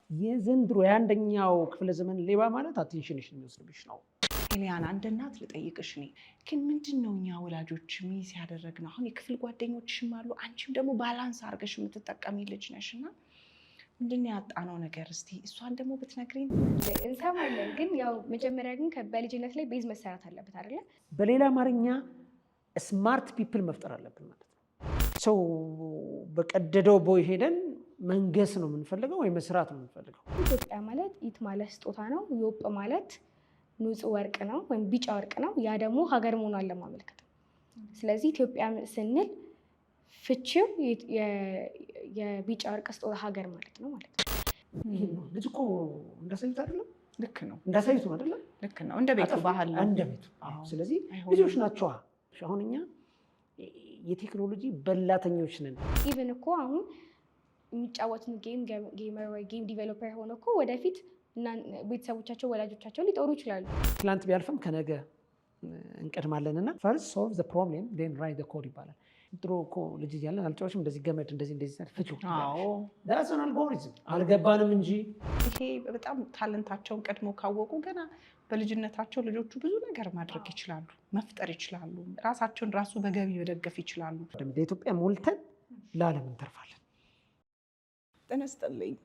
የዘንድሮ የአንደኛው ክፍለ ዘመን ሌባ ማለት አቴንሽንሽ የሚወስድብሽ ነው። ኤሊያና እንደ እናት ልጠይቅሽ እኔ ግን ምንድነው እኛ ወላጆች ሚስ ያደረግነው? አሁን የክፍል ጓደኞችሽም አሉ፣ አንቺም ደግሞ ባላንስ አድርገሽ የምትጠቀሚ ልጅ ነሽ እና ምንድነው ያጣነው ነገር? እስቲ እሷን ደግሞ ብትነግሪኝ። እንሰማለን፣ ግን ያው መጀመሪያ ግን በልጅነት ላይ ቤዝ መሰራት አለበት አይደለ? በሌላ አማርኛ ስማርት ፒፕል መፍጠር አለብን ማለት ነው። ሰው በቀደደው ቦይ ሄደን መንገስ ነው የምንፈልገው ወይ መስራት ነው የምንፈልገው? ኢትዮጵያ ማለት ኢት ማለት ስጦታ ነው። ዮጵ ማለት ንጹህ ወርቅ ነው ወይም ቢጫ ወርቅ ነው። ያ ደግሞ ሀገር መሆኗን ለማመልከት ነው። ስለዚህ ኢትዮጵያ ስንል ፍቺው የቢጫ ወርቅ ስጦታ ሀገር ማለት ነው ማለት ነው። ልጅ እኮ እንዳሳዩት አይደለም? ልክ ነው፣ እንዳሳዩት ነው አይደለም? ልክ ነው። እንደ ቤቱ ባህል ነው፣ እንደ ቤቱ። ስለዚህ ልጆች ናቸዋ። አሁን እኛ የቴክኖሎጂ በላተኞች ነን። ኢቨን እኮ አሁን የሚጫወቱት ጌመር ወይ ጌም ዲቨሎፐር ሆነ እኮ ወደፊት ቤተሰቦቻቸው ወላጆቻቸው ሊጦሩ ይችላሉ። ትላንት ቢያልፍም ከነገ እንቀድማለን እና ፈርስት ሶልቭ ዘ ፕሮብሌም ዜን ራይት ዘ ኮድ ይባላል። ድሮ እኮ ልጅ እያለን አልጫዎችም እንደዚህ ገመድ እንደዚህ ፍቹ ዳስን አልጎሪዝም አልገባንም እንጂ ይሄ በጣም ታለንታቸውን ቀድሞ ካወቁ ገና በልጅነታቸው ልጆቹ ብዙ ነገር ማድረግ ይችላሉ፣ መፍጠር ይችላሉ፣ ራሳቸውን ራሱ በገቢ መደገፍ ይችላሉ። ኢትዮጵያ ሞልተን ለዓለም እንተርፋለን። ጤና ይስጥልኝ።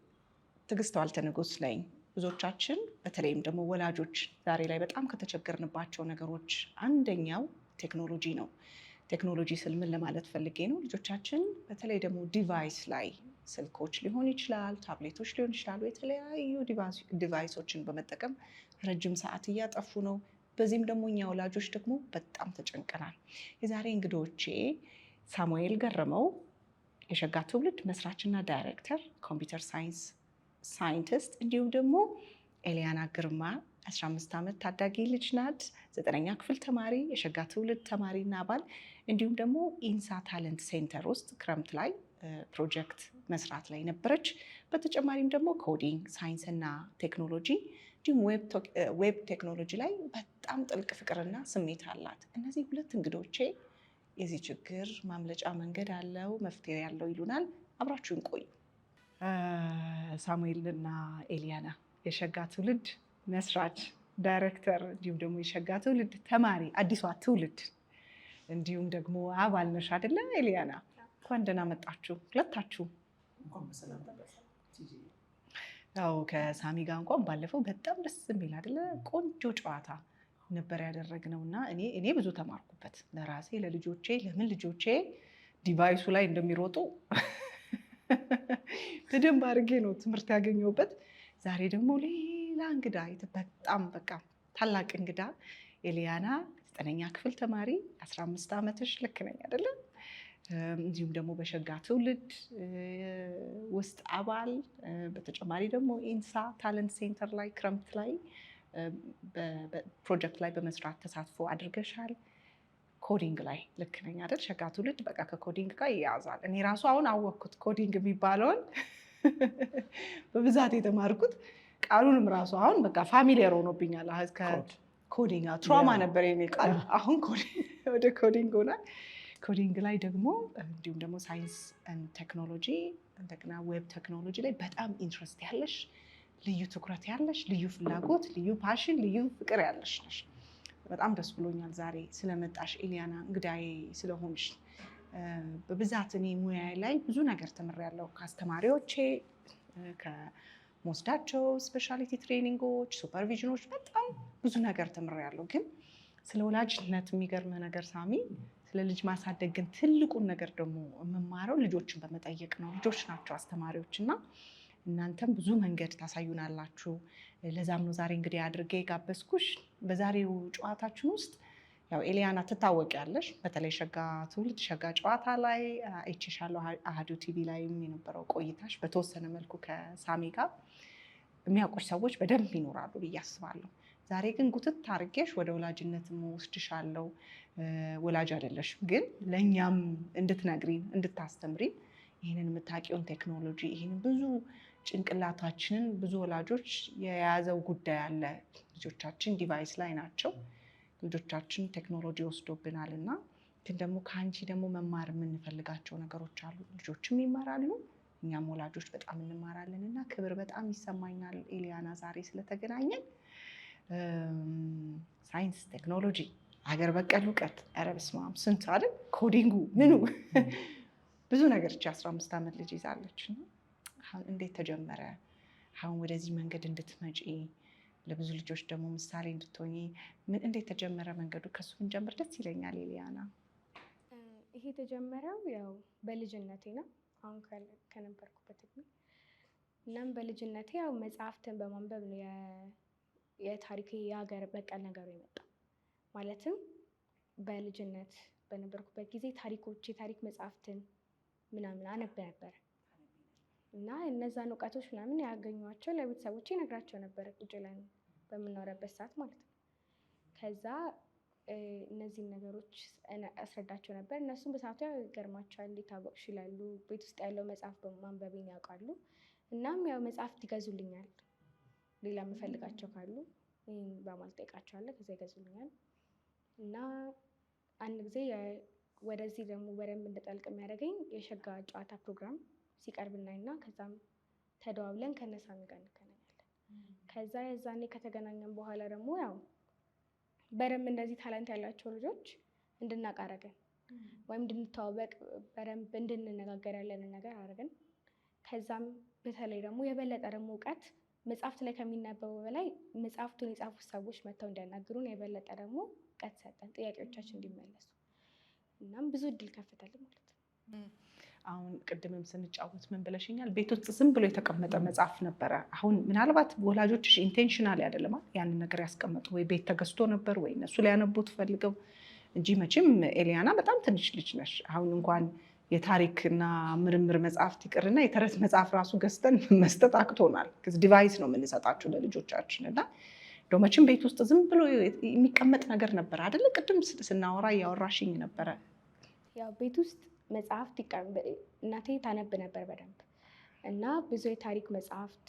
ትዕግስት ዋልተ ንጉስ ነኝ። ብዙዎቻችን በተለይም ደግሞ ወላጆች ዛሬ ላይ በጣም ከተቸገርንባቸው ነገሮች አንደኛው ቴክኖሎጂ ነው። ቴክኖሎጂ ስል ምን ለማለት ፈልጌ ነው? ልጆቻችን በተለይ ደግሞ ዲቫይስ ላይ ስልኮች ሊሆን ይችላል፣ ታብሌቶች ሊሆን ይችላሉ፣ የተለያዩ ዲቫይሶችን በመጠቀም ረጅም ሰዓት እያጠፉ ነው። በዚህም ደግሞ እኛ ወላጆች ደግሞ በጣም ተጨንቀናል። የዛሬ እንግዶቼ ሳሙኤል ገረመው የሸጋ ትውልድ መስራችና ዳይሬክተር ኮምፒውተር ሳይንስ ሳይንቲስት፣ እንዲሁም ደግሞ ኤሊያና ግርማ 15 ዓመት ታዳጊ ልጅ ናት። 9ኛ ክፍል ተማሪ፣ የሸጋ ትውልድ ተማሪና አባል፣ እንዲሁም ደግሞ ኢንሳ ታለንት ሴንተር ውስጥ ክረምት ላይ ፕሮጀክት መስራት ላይ ነበረች። በተጨማሪም ደግሞ ኮዲንግ ሳይንስና ቴክኖሎጂ እንዲሁም ዌብ ቴክኖሎጂ ላይ በጣም ጥልቅ ፍቅርና ስሜት አላት። እነዚህ ሁለት እንግዶቼ የዚህ ችግር ማምለጫ መንገድ አለው፣ መፍትሄ ያለው ይሉናል። አብራችሁን ቆዩ። ሳሙኤልና ኤሊያና የሸጋ ትውልድ መስራች ዳይሬክተር፣ እንዲሁም ደግሞ የሸጋ ትውልድ ተማሪ፣ አዲሷ ትውልድ እንዲሁም ደግሞ አባል ነሽ አይደለ ኤሊያና? እንኳን ደህና መጣችሁ ሁለታችሁ። ያው ከሳሚ ጋር እንኳን ባለፈው በጣም ደስ የሚል አይደለ ቆንጆ ጨዋታ ነበር ያደረግነው እና እኔ ብዙ ተማርኩበት ለራሴ ለልጆቼ። ለምን ልጆቼ ዲቫይሱ ላይ እንደሚሮጡ በደንብ አድርጌ ነው ትምህርት ያገኘሁበት። ዛሬ ደግሞ ሌላ እንግዳ በጣም በቃ ታላቅ እንግዳ ኤሊያና 9ኛ ክፍል ተማሪ 15 ዓመትሽ ልክ ነኝ አይደለም? እንዲሁም ደግሞ በሸጋ ትውልድ ውስጥ አባል፣ በተጨማሪ ደግሞ ኢንሳ ታለንት ሴንተር ላይ ክረምት ላይ ፕሮጀክት ላይ በመስራት ተሳትፎ አድርገሻል። ኮዲንግ ላይ ልክ ነኝ አይደል? ሸጋ ትውልድ በቃ ከኮዲንግ ጋር ይያዛል። እኔ ራሱ አሁን አወቅኩት ኮዲንግ የሚባለውን በብዛት የተማርኩት ቃሉንም ራሱ አሁን በቃ ፋሚሊየር ሆኖብኛል። ኮዲንግ ትራማ ነበር የኔ ቃል፣ አሁን ወደ ኮዲንግ ሆኗል። ኮዲንግ ላይ ደግሞ እንዲሁም ደግሞ ሳይንስ ቴክኖሎጂ እንደገና ዌብ ቴክኖሎጂ ላይ በጣም ኢንትረስት ያለሽ፣ ልዩ ትኩረት ያለሽ፣ ልዩ ፍላጎት፣ ልዩ ፓሽን፣ ልዩ ፍቅር ያለሽ ነሽ። በጣም ደስ ብሎኛል ዛሬ ስለመጣሽ ኤሊያና፣ እንግዳዬ ስለሆንሽ። በብዛት እኔ ሙያዬ ላይ ብዙ ነገር ተምሬያለሁ ከአስተማሪዎቼ፣ ከመወስዳቸው ስፔሻሊቲ ትሬኒንጎች፣ ሱፐርቪዥኖች በጣም ብዙ ነገር ተምሬያለሁ። ግን ስለ ወላጅነት የሚገርም ነገር ሳሚ፣ ስለ ልጅ ማሳደግ ግን ትልቁን ነገር ደግሞ የምማረው ልጆችን በመጠየቅ ነው። ልጆች ናቸው አስተማሪዎች እና እናንተም ብዙ መንገድ ታሳዩናላችሁ። ለዛም ነው ዛሬ እንግዲህ አድርጌ ጋበዝኩሽ። በዛሬው ጨዋታችን ውስጥ ያው ኤሊያና ትታወቂያለሽ፣ በተለይ ሸጋ ትውልድ ሸጋ ጨዋታ ላይ አይቼሻለሁ። አሃዱ ቲቪ ላይም የነበረው ቆይታሽ በተወሰነ መልኩ ከሳሚ ጋር የሚያውቁሽ ሰዎች በደንብ ይኖራሉ ብዬ አስባለሁ። ዛሬ ግን ጉትት አድርጌሽ ወደ ወላጅነት ወስድሻለሁ። ወላጅ አይደለሽም፣ ግን ለእኛም እንድትነግሪን እንድታስተምሪን ይህንን የምታውቂውን ቴክኖሎጂ ይህንን ብዙ ጭንቅላታችንን ብዙ ወላጆች የያዘው ጉዳይ አለ። ልጆቻችን ዲቫይስ ላይ ናቸው፣ ልጆቻችን ቴክኖሎጂ ወስዶብናል እና ግን ደግሞ ከአንቺ ደግሞ መማር የምንፈልጋቸው ነገሮች አሉ። ልጆችም ይማራሉ፣ እኛም ወላጆች በጣም እንማራለን እና ክብር በጣም ይሰማኛል ኤሊያና ዛሬ ስለተገናኘን። ሳይንስ፣ ቴክኖሎጂ፣ ሀገር በቀል እውቀት፣ ኧረ በስመ አብ ስንት አይደል? ኮዲንጉ ምኑ ብዙ ነገር 15 ዓመት ልጅ ይዛለች። አሁን እንዴት ተጀመረ? አሁን ወደዚህ መንገድ እንድትመጪ ለብዙ ልጆች ደግሞ ምሳሌ እንድትሆኚ እንዴት ተጀመረ መንገዱ? ከሱ ብንጀምር ደስ ይለኛል ኤሊያና። ይሄ የተጀመረው ያው በልጅነቴ ነው፣ አሁን ከነበርኩበት እድሜ። እናም በልጅነቴ ያው መጽሐፍትን በማንበብ ነው የታሪክ የሀገር በቀል ነገሩ የመጣው። ማለትም በልጅነት በነበርኩበት ጊዜ የታሪክ መጽሐፍትን ምናምን አነብ ነበር እና እነዛን እውቀቶች ምናምን ያገኟቸው ለቤተሰቦቼ ነግራቸው ነበር ቁጭ ብለን በምናወራበት ሰዓት ማለት ነው። ከዛ እነዚህን ነገሮች አስረዳቸው ነበር። እነሱም በሰዓቱ ይገርማቸዋል፣ እንዴት አወቅሽ ይላሉ። ቤት ውስጥ ያለው መጽሐፍ ማንበቤን ያውቃሉ። እናም ያው መጽሐፍት ይገዙልኛል፣ ሌላ የምፈልጋቸው ካሉ በማለት ጠይቃቸዋለሁ፣ ከዛ ይገዙልኛል። እና አንድ ጊዜ ወደዚህ ደግሞ በደንብ እንድጠልቅ የሚያደርገኝ የሸጋ ጨዋታ ፕሮግራም ሲቀርብ እናይና ከዛም ተደዋብለን ከነሳሚ ጋር እንገናኛለን። ከዛ የዛኔ ከተገናኘን በኋላ ደግሞ ያው በደንብ እንደዚህ ታላንት ያላቸው ልጆች እንድናውቅ አደረገን፣ ወይም እንድንተዋወቅ በደንብ እንድንነጋገር ያለንን ነገር አደረገን። ከዛም በተለይ ደግሞ የበለጠ ደግሞ እውቀት መጽሐፍት ላይ ከሚነበበው በላይ መጽሐፍቱን የጻፉት ሰዎች መጥተው እንዲያናግሩን የበለጠ ደግሞ እውቀት ሰጠን፣ ጥያቄዎቻችን እንዲመለሱ። እናም ብዙ እድል ከፈተልን ማለት ነው። አሁን ቅድምም ስንጫወት ምን ብለሽኛል? ቤት ውስጥ ዝም ብሎ የተቀመጠ መጽሐፍ ነበረ። አሁን ምናልባት ወላጆችሽ ኢንቴንሽናል አይደለም ያንን ነገር ያስቀመጡ፣ ወይ ቤት ተገዝቶ ነበር ወይ እነሱ ሊያነቡት ፈልገው እንጂ። መቼም ኤሊያና በጣም ትንሽ ልጅ ነሽ። አሁን እንኳን የታሪክና ምርምር መጽሐፍት ይቅርና የተረት መጽሐፍ ራሱ ገዝተን መስጠት አቅቶናል። ዲቫይስ ነው የምንሰጣቸው ለልጆቻችን። እና እንደው መቼም ቤት ውስጥ ዝም ብሎ የሚቀመጥ ነገር ነበር አይደለ? ቅድም ስናወራ እያወራሽኝ ነበረ። ያው ቤት ውስጥ መጽሐፍት እናቴ ታነብ ነበር በደንብ እና ብዙ የታሪክ መጽሐፍት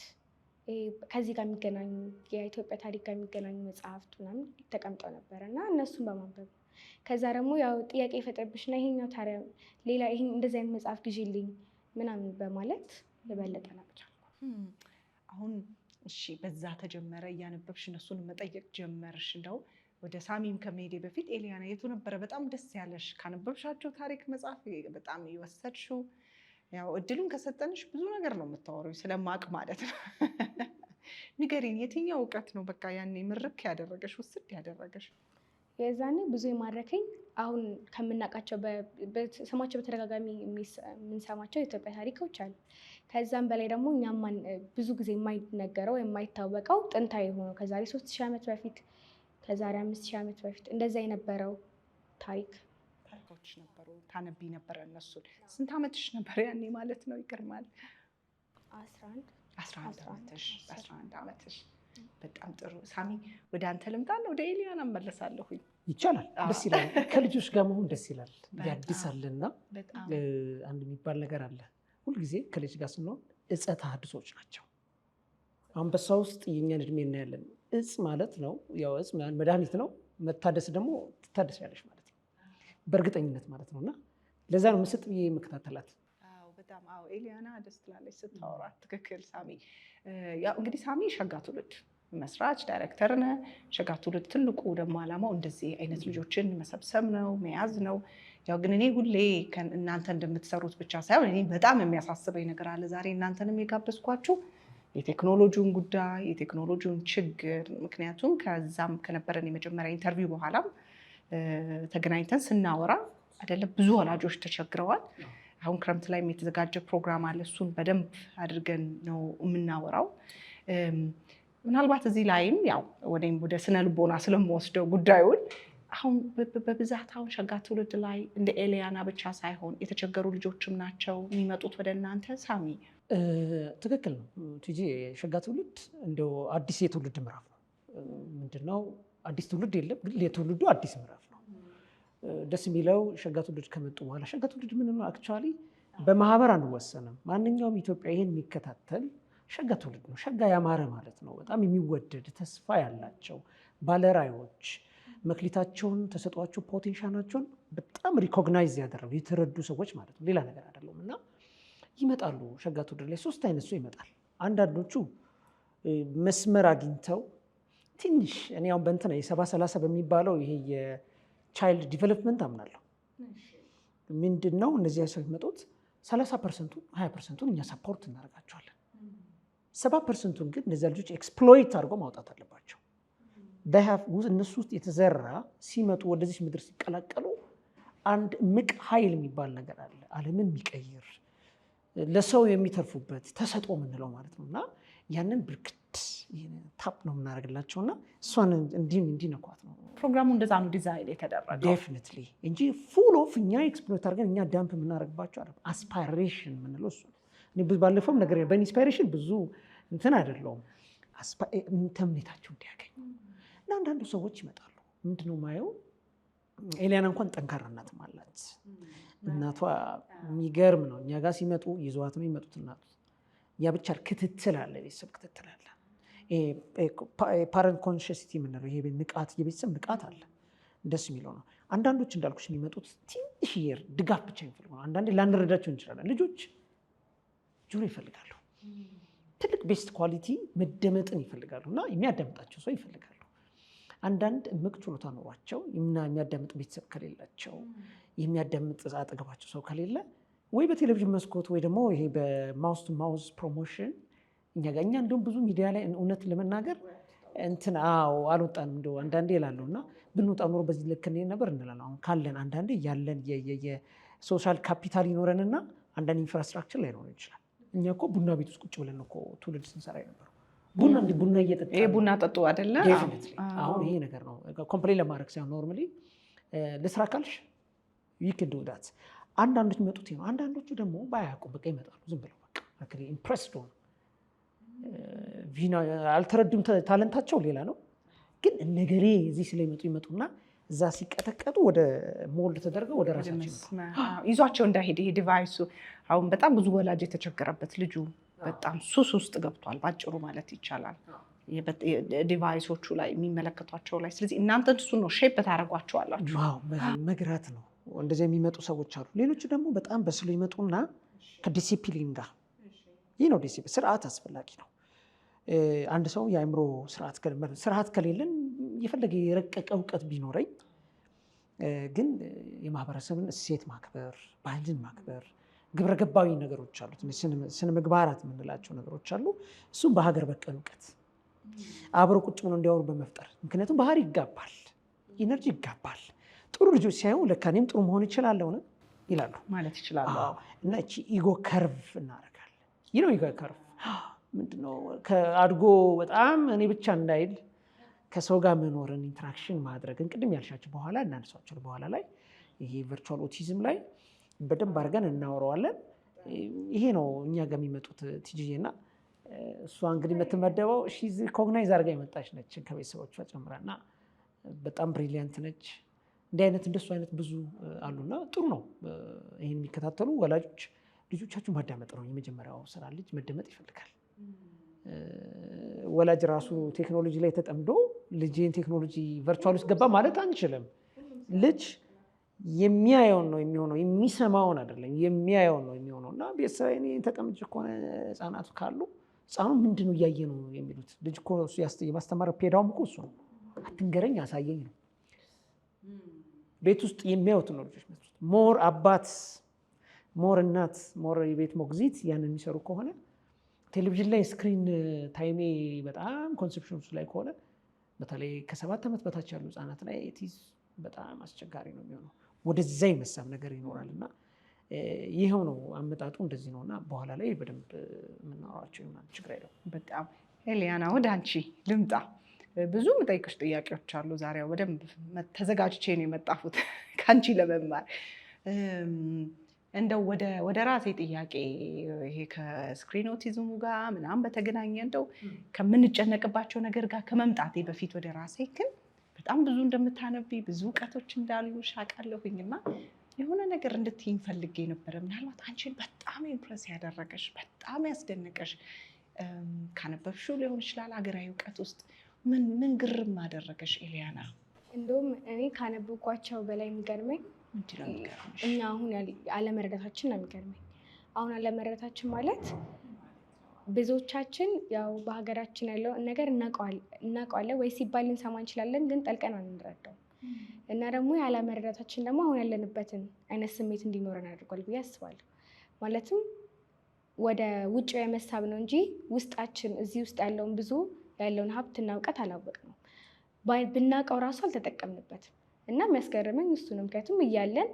ከዚህ ጋር የሚገናኙ የኢትዮጵያ ታሪክ ጋር የሚገናኙ መጽሐፍት ምናምን ተቀምጠው ነበር እና እነሱን በማንበብ ከዛ ደግሞ ያው ጥያቄ ይፈጥርብሽና ይሄኛው ታዲያ ሌላ ይሄን እንደዚህ አይነት መጽሐፍ ግዢልኝ ምናምን በማለት የበለጠ ናቸው። አሁን እሺ፣ በዛ ተጀመረ፣ እያነበብሽ እነሱን መጠየቅ ጀመርሽ። እንደው ወደ ሳሚም ከመሄዴ በፊት ኤሊያና የቱ ነበረ በጣም ደስ ያለሽ ካነበብሻቸው ታሪክ መጽሐፍ በጣም የወሰድሽው? ያው እድሉን ከሰጠንሽ ብዙ ነገር ነው የምታወሪው ስለማቅ ማለት ነው። ንገሪኝ፣ የትኛው እውቀት ነው በቃ ያኔ ምርክ ያደረገሽ ውስድ ያደረገሽ? የዛኔ ብዙ የማረከኝ አሁን ከምናውቃቸው ስማቸው በተደጋጋሚ የምንሰማቸው የኢትዮጵያ ታሪኮች አሉ። ከዛም በላይ ደግሞ እኛም ብዙ ጊዜ የማይነገረው የማይታወቀው ጥንታዊ የሆነው ከዛሬ 3000 ዓመት በፊት ከዛሬ 5000 ዓመት በፊት እንደዛ የነበረው ታሪኮች ነበሩ። ታነቢ ነበረ እነሱን። ስንት ዓመትሽ ነበር ያኔ ማለት ነው? ይገርማል። 11 ዓመትሽ። በጣም ጥሩ። ሳሚ ወደ አንተ ልምጣና ወደ ኤሊያና እመለሳለሁኝ። ይቻላል። ደስ ይላል። ከልጆች ጋር መሆን ደስ ይላል፣ ያድሳልና አንድ የሚባል ነገር አለ። ሁልጊዜ ከልጅ ጋር ስንሆን እፀ ተሐድሶች ናቸው። አንበሳ ውስጥ የእኛን እድሜ እናያለን። እጽ ማለት ነው ያው እጽ መድኃኒት ነው። መታደስ ደግሞ ትታደሻለሽ ማለት ነው፣ በእርግጠኝነት ማለት ነው። እና ለዛ ነው ምስጥ ብዬ የምከታተላት። በጣም ኤሊያና ደስ ትላለች ስታወራት። ትክክል ሳሚ። ያው እንግዲህ ሳሚ ሸጋ ትውልድ መስራች ዳይሬክተር ነህ። ሸጋ ትውልድ ትልቁ ደግሞ ዓላማው እንደዚህ አይነት ልጆችን መሰብሰብ ነው፣ መያዝ ነው። ያው ግን እኔ ሁሌ እናንተ እንደምትሰሩት ብቻ ሳይሆን እኔ በጣም የሚያሳስበኝ ነገር አለ። ዛሬ እናንተንም የጋበዝኳችሁ የቴክኖሎጂውን ጉዳይ የቴክኖሎጂውን ችግር፣ ምክንያቱም ከዛም ከነበረን የመጀመሪያ ኢንተርቪው በኋላም ተገናኝተን ስናወራ አይደለም ብዙ ወላጆች ተቸግረዋል። አሁን ክረምት ላይ የተዘጋጀ ፕሮግራም አለ። እሱን በደንብ አድርገን ነው የምናወራው። ምናልባት እዚህ ላይም ያው ወደ ስነ ልቦና ስለምወስደው ጉዳዩን አሁን በብዛት አሁን ሸጋ ትውልድ ላይ እንደ ኤሊያና ብቻ ሳይሆን የተቸገሩ ልጆችም ናቸው የሚመጡት ወደ እናንተ። ሳሚ ትክክል ነው ቲጂ። ሸጋ ትውልድ እንደው አዲስ የትውልድ ምዕራፍ ነው። ምንድነው አዲስ ትውልድ የለም፣ ግን የትውልዱ አዲስ ምዕራፍ ነው። ደስ የሚለው ሸጋ ትውልድ ከመጡ በኋላ ሸጋ ትውልድ ምን ነው አክቹዋሊ በማህበር አንወሰንም። ማንኛውም ኢትዮጵያ ይሄን የሚከታተል ሸጋ ትውልድ ነው። ሸጋ ያማረ ማለት ነው። በጣም የሚወደድ ተስፋ ያላቸው ባለራዕዮች፣ መክሊታቸውን ተሰጧቸው፣ ፖቴንሻላቸውን በጣም ሪኮግናይዝ ያደረጉ የተረዱ ሰዎች ማለት ነው። ሌላ ነገር አይደለም። እና ይመጣሉ። ሸጋቱ ድር ላይ 3 አይነት ሰው ይመጣል። አንዳንዶቹ መስመር አግኝተው ትንሽ እኔ አሁን በእንትና የ70-30 በሚባለው ይሄ የቻይልድ ዲቨሎፕመንት አምናለሁ። ምንድነው እነዚህ ሰው የሚመጡት 30%ቱን 20%ቱን እኛ ሰፖርት እናደርጋቸዋለን። 70%ቱን ግን እነዚያ ልጆች ኤክስፕሎይት አድርገው ማውጣት አለባቸው። እነሱ ውስጥ የተዘራ ሲመጡ ወደዚህ ምድር ሲቀላቀሉ አንድ ምቅ ኃይል የሚባል ነገር አለ፣ ዓለምን የሚቀይር ለሰው የሚተርፉበት ተሰጥኦ የምንለው ማለት ነው። እና ያንን ብርክት ታፕ ነው የምናደርግላቸው እና እሷን እንዲነኳት ነው ፕሮግራሙ። እንደዛ ነው ዲዛይን የተደረገው ዴፊኒትሊ እንጂ ፉል ኦፍ እኛ ኤክስፕሎይት አድርገን እኛ ዳምፕ የምናደርግባቸው አለ። አስፓይሬሽን የምንለው እሱ ነው። ባለፈውም ነገር በኢንስፓይሬሽን ብዙ እንትን አይደለውም፣ ተምኔታቸው እንዲያገኙ እና አንዳንዱ ሰዎች ይመጣሉ። ምንድነው ማየው ኤሊያና እንኳን ጠንካራ እናትም አላት። እናቷ የሚገርም ነው። እኛ ጋር ሲመጡ ይዘዋት ነው የሚመጡት። እናቱ ያ ብቻ ክትትል አለ፣ ቤተሰብ ክትትል አለ። ፓረንት ኮንሽስቲ የምንለው ይሄ ንቃት፣ የቤተሰብ ንቃት አለ። ደስ የሚለው ነው። አንዳንዶች እንዳልኩሽ የሚመጡት ትንሽ ድጋፍ ብቻ የሚፈልጉ ነው። አንዳንዴ ላንረዳቸው እንችላለን። ልጆች ጆሮ ይፈልጋሉ። ትልቅ ቤስት ኳሊቲ መደመጥን ይፈልጋሉ እና የሚያዳምጣቸው ሰው ይፈልጋሉ። አንዳንድ እምቅ ችሎታ ኖሯቸው የሚያዳምጥ ቤተሰብ ከሌላቸው፣ የሚያዳምጥ አጠገባቸው ሰው ከሌለ ወይ በቴሌቪዥን መስኮት ወይ ደግሞ ይሄ በማውስ ቱ ማውስ ፕሮሞሽን እኛ እንደውም ብዙ ሚዲያ ላይ እውነት ለመናገር እንትን አልወጣንም እንደው አንዳንዴ እላለሁ እና ብንወጣ ኖሮ በዚህ ልክ ነበር እንላለን። አሁን ካለን አንዳንዴ ያለን የሶሻል ካፒታል ይኖረንና አንዳንድ ኢንፍራስትራክቸር ላይ ሊኖረን ይችላል። እኛ እኮ ቡና ቤት ውስጥ ቁጭ ብለን እኮ ትውልድ ስንሰራ የነበረው ቡና እየጠጣ ቡና ጠጡ አይደለ? አሁን ይሄ ነገር ነው ኮምፕሌን ለማድረግ ሳይሆን ኖርማሊ ልስራ ካልሽ ይክዱ ዳት። አንዳንዶች የሚመጡት ነው። አንዳንዶቹ ደግሞ ባያውቁ በቃ ይመጣሉ ዝም ብለው በቃ ኢምፕሬስድ ሆነ አልተረዱም። ታለንታቸው ሌላ ነው፣ ግን ነገሬ እዚህ ስለሚመጡ ይመጡና እዛ ሲቀጠቀጡ ወደ ሞልድ ተደርገው ወደ ራሳቸው ይዟቸው እንዳይሄድ ይሄ ዲቫይሱ አሁን በጣም ብዙ ወላጅ የተቸገረበት ልጁ በጣም ሱስ ውስጥ ገብቷል ባጭሩ ማለት ይቻላል፣ ዲቫይሶቹ ላይ የሚመለከቷቸው ላይ። ስለዚህ እናንተ እሱ ነው ሼፕ ታደርጓቸዋላችሁ። መግራት ነው። እንደዚህ የሚመጡ ሰዎች አሉ። ሌሎቹ ደግሞ በጣም በስሎ ይመጡና ከዲሲፕሊን ጋር ይህ ነው ዲሲፕሊን፣ ስርዓት አስፈላጊ ነው። አንድ ሰው የአእምሮ ስርዓት ከሌለን የፈለገ የረቀቀ እውቀት ቢኖረኝ ግን የማህበረሰብን እሴት ማክበር፣ ባህልን ማክበር፣ ግብረገባዊ ነገሮች አሉት፣ ስነ ምግባራት የምንላቸው ነገሮች አሉ። እሱም በሀገር በቀል እውቀት አብሮ ቁጭ ብሎ እንዲያወሩ በመፍጠር ምክንያቱም ባህሪ ይጋባል፣ ኢነርጂ ይጋባል። ጥሩ ልጆች ሲያዩ ለካ እኔም ጥሩ መሆን ይችላለሁ ይላሉ ማለት ይችላሉ። እና እቺ ኢጎ ከርቭ እናደርጋለን። ይህ ነው ኢጎ ከርቭ ምንድነው? ከአድጎ በጣም እኔ ብቻ እንዳይል ከሰው ጋር መኖርን ኢንተራክሽን ማድረግን ቅድም ያልሻቸው በኋላ እናነሳቸው በኋላ ላይ ይሄ ቨርቹዋል ኦቲዝም ላይ በደንብ አድርገን እናወራዋለን። ይሄ ነው እኛ ጋር የሚመጡት ቲጂዬ እና እሷ እንግዲህ የምትመደበው ኮግናይዝ አድርጋ የመጣች ነች ከቤተሰቦቿ ጨምራ እና በጣም ብሪሊያንት ነች። እንዲህ አይነት እንደሱ አይነት ብዙ አሉና ጥሩ ነው። ይህን የሚከታተሉ ወላጆች ልጆቻችሁ ማዳመጥ ነው የመጀመሪያው ስራ። ልጅ መደመጥ ይፈልጋል። ወላጅ ራሱ ቴክኖሎጂ ላይ ተጠምዶ ልጅን ቴክኖሎጂ ቨርቹዋል ውስጥ ገባ ማለት አንችልም። ልጅ የሚያየውን ነው የሚሆነው፣ የሚሰማውን አይደለም፣ የሚያየውን ነው የሚሆነው። እና ቤተሰብ እኔ ተቀምጬ ከሆነ ህፃናቱ ካሉ ህፃኑ ምንድን ነው እያየ ነው የሚሉት። ልጅ እኮ የማስተማር ፔዳውም እኮ እሱ ነው። አትንገረኝ አሳየኝ ነው። ቤት ውስጥ የሚያዩት ነው ልጆች መስሎት። ሞር አባት፣ ሞር እናት፣ ሞር የቤት ሞግዚት ያንን የሚሰሩ ከሆነ ቴሌቪዥን ላይ ስክሪን ታይሜ በጣም ኮንሰፕሽን ላይ ከሆነ በተለይ ከ7 ዓመት በታች ያሉ ህፃናት ላይ ኢቲዝ በጣም አስቸጋሪ ነው የሚሆነው። ወደዛ የመሳብ ነገር ይኖራል እና ይሄው ነው አመጣጡ እንደዚህ ነው እና በኋላ ላይ በደንብ የምናወራቸው ይሆናል። ችግር አይደለም። በጣም ኤሊያና ወደ አንቺ ልምጣ። ብዙ የምጠይቅሽ ጥያቄዎች አሉ። ዛሬ በደንብ ተዘጋጅቼ ነው የመጣሁት ከአንቺ ለመማር። እንደው ወደ ራሴ ጥያቄ ይሄ ከስክሪን ኦቲዝሙ ጋር ምናምን በተገናኘ እንደው ከምንጨነቅባቸው ነገር ጋር ከመምጣቴ በፊት ወደ ራሴ ግን በጣም ብዙ እንደምታነቢ ብዙ እውቀቶች እንዳሉ ሻቃለሁኝ እና የሆነ ነገር እንድትይኝ ፈልጌ ነበረ። ምናልባት አንቺን በጣም ኢምፕረስ ያደረገሽ በጣም ያስደነቀሽ ካነበብሽው ሊሆን ይችላል ሀገራዊ እውቀት ውስጥ ምን ግርም አደረገሽ ኤሊያና? እንደውም እኔ ካነበብኳቸው በላይ የሚገርመኝ እኛ አሁን አለመረዳታችን ነው የሚገርመኝ። አሁን አለመረዳታችን ማለት ብዙዎቻችን ያው በሀገራችን ያለው ነገር እናውቀዋለን ወይ ሲባል ልንሰማ እንችላለን፣ ግን ጠልቀን አንረዳው እና ደግሞ ያለመረዳታችን ደግሞ አሁን ያለንበትን አይነት ስሜት እንዲኖረን አድርጓል ብዬ አስባለሁ። ማለትም ወደ ውጭ የመሳብ ነው እንጂ ውስጣችን እዚህ ውስጥ ያለውን ሀብትና እውቀት አላወቅነው። ብናውቀው ራሱ አልተጠቀምንበትም እና የሚያስገርመኝ እሱ ነው። ምክንያቱም እያለን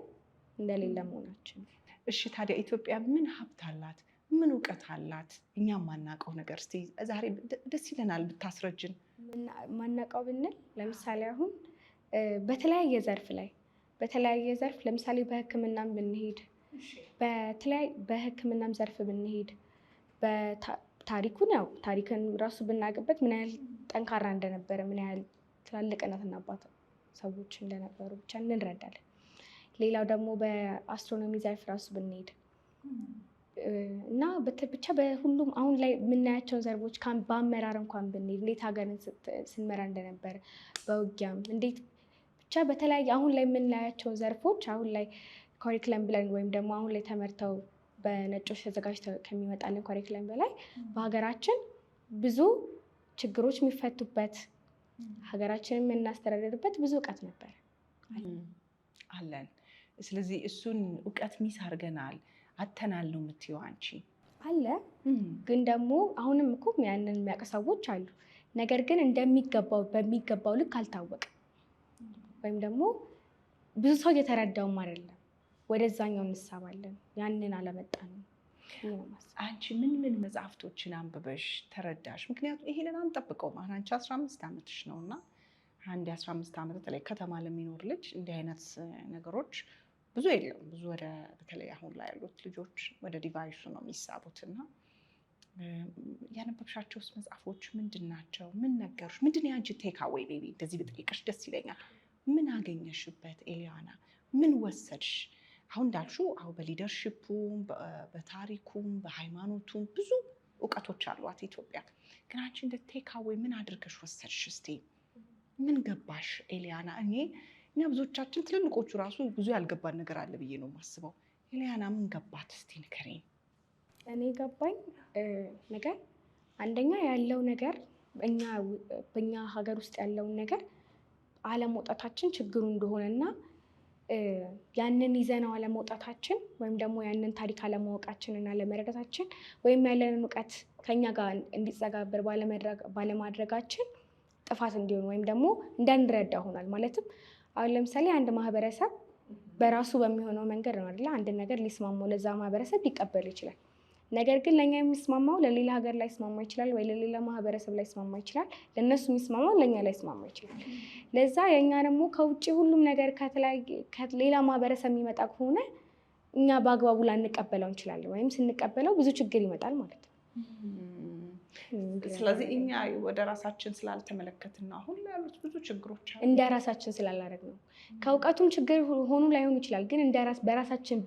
እንደሌለ መሆናችን። እሺ ታዲያ ኢትዮጵያ ምን ሀብት አላት? ምን እውቀት አላት? እኛ ማናውቀው ነገር እስቲ ዛሬ ደስ ይለናል ብታስረጅን። ማናውቀው ብንል ለምሳሌ አሁን በተለያየ ዘርፍ ለምሳሌ በሕክምናም ብንሄድ በሕክምናም ዘርፍ ብንሄድ ታሪክን ራሱ ብናውቅበት ምን ያህል ጠንካራ እንደነበረ ምን ያህል ትላልቅ እናትና አባት ሰዎች እንደነበሩ ብቻ እንረዳለን። ሌላው ደግሞ በአስትሮኖሚ ዘርፍ ራሱ ብንሄድ እና ብቻ በሁሉም አሁን ላይ የምናያቸውን ዘርፎች በአመራር እንኳን ብንሄድ እንዴት ሀገርን ስንመራ እንደነበረ በውጊያም እንዴት ብቻ በተለያየ አሁን ላይ የምናያቸውን ዘርፎች አሁን ላይ ኮሪክለም ብለን ወይም ደግሞ አሁን ላይ ተመርተው በነጮች ተዘጋጅተው ከሚመጣልን ኮሪክለም በላይ በሀገራችን ብዙ ችግሮች የሚፈቱበት ሀገራችንን የምናስተዳደርበት ብዙ እውቀት ነበር አለን። ስለዚህ እሱን እውቀት ሚስ አድርገናል አተናል ነው የምትይው አንቺ? አለ ግን ደግሞ አሁንም እኮ ያንን የሚያውቁ ሰዎች አሉ። ነገር ግን በሚገባው ልክ አልታወቅም ወይም ደግሞ ብዙ ሰው እየተረዳውም አይደለም። ወደዛኛው እንሳባለን። ያንን አለመጣንም። አንቺ ምን መጽሐፍቶችን አንብበሽ ተረዳሽ? ምክንያቱም ይሄንን አንጠብቀውም። አሁን አንቺ 15 ዓመትሽ ነው እና አንድ 15 ዓመት በተለይ ከተማ ለሚኖር ልጅ እንዲህ አይነት ነገሮች ብዙ የለም። ብዙ በተለይ አሁን ላይ ያሉት ልጆች ወደ ዲቫይሱ ነው የሚሳቡት እና ያነበብሻቸውስ መጽሐፎች ምንድን ናቸው? ምን ነገሩሽ? ምንድን የአንቺ ቴክ አዌይ? ቤቢ እንደዚህ ብጠይቅሽ ደስ ይለኛል። ምን አገኘሽበት ኤሊያና? ምን ወሰድሽ? አሁን እንዳልሽው አሁን በሊደርሺፑም በታሪኩም በሃይማኖቱም ብዙ እውቀቶች አሏት ኢትዮጵያ። ግን አንቺ እንደ ቴክ አዌይ ምን አድርገሽ ወሰድሽ? እስቲ ምን ገባሽ ኤሊያና? እኛ ብዙዎቻችን ትልልቆቹ ራሱ ብዙ ያልገባን ነገር አለ ብዬ ነው የማስበው። ኤሊያና ምን ገባት? እስቲ ንገሪኝ። እኔ ገባኝ ነገር አንደኛ ያለው ነገር በእኛ ሀገር ውስጥ ያለውን ነገር አለመውጣታችን ችግሩ እንደሆነና ያንን ይዘነው አለመውጣታችን ወይም ደግሞ ያንን ታሪክ አለማወቃችን እና አለመረዳታችን ወይም ያለንን እውቀት ከኛ ጋር እንዲጸጋበር ባለማድረጋችን ጥፋት እንዲሆን ወይም ደግሞ እንዳንረዳ ሆናል። ማለትም አሁን ለምሳሌ አንድ ማህበረሰብ በራሱ በሚሆነው መንገድ ነው አይደል አንድ ነገር ሊስማማው ለዛ ማህበረሰብ ሊቀበል ይችላል። ነገር ግን ለኛ የሚስማማው ለሌላ ሀገር ላይ ስማማ ይችላል ወይ ለሌላ ማህበረሰብ ላይ ስማማ ይችላል። ለነሱ የሚስማማው ለኛ ላይ ስማማ ይችላል። ለዛ የኛ ደግሞ ከውጪ ሁሉም ነገር ከሌላ ማህበረሰብ የሚመጣ ከሆነ እኛ በአግባቡ ላንቀበለው እንችላለን ወይም ስንቀበለው ብዙ ችግር ይመጣል ማለት ነው። ስለዚህ እኛ ወደ ራሳችን ስላልተመለከትን ነው አሁን ላይ ያሉት ብዙ ችግሮች አሉ። እንደ ራሳችን ስላላደረግ ነው። ከእውቀቱም ችግር ሆኖ ላይሆን ይችላል፣ ግን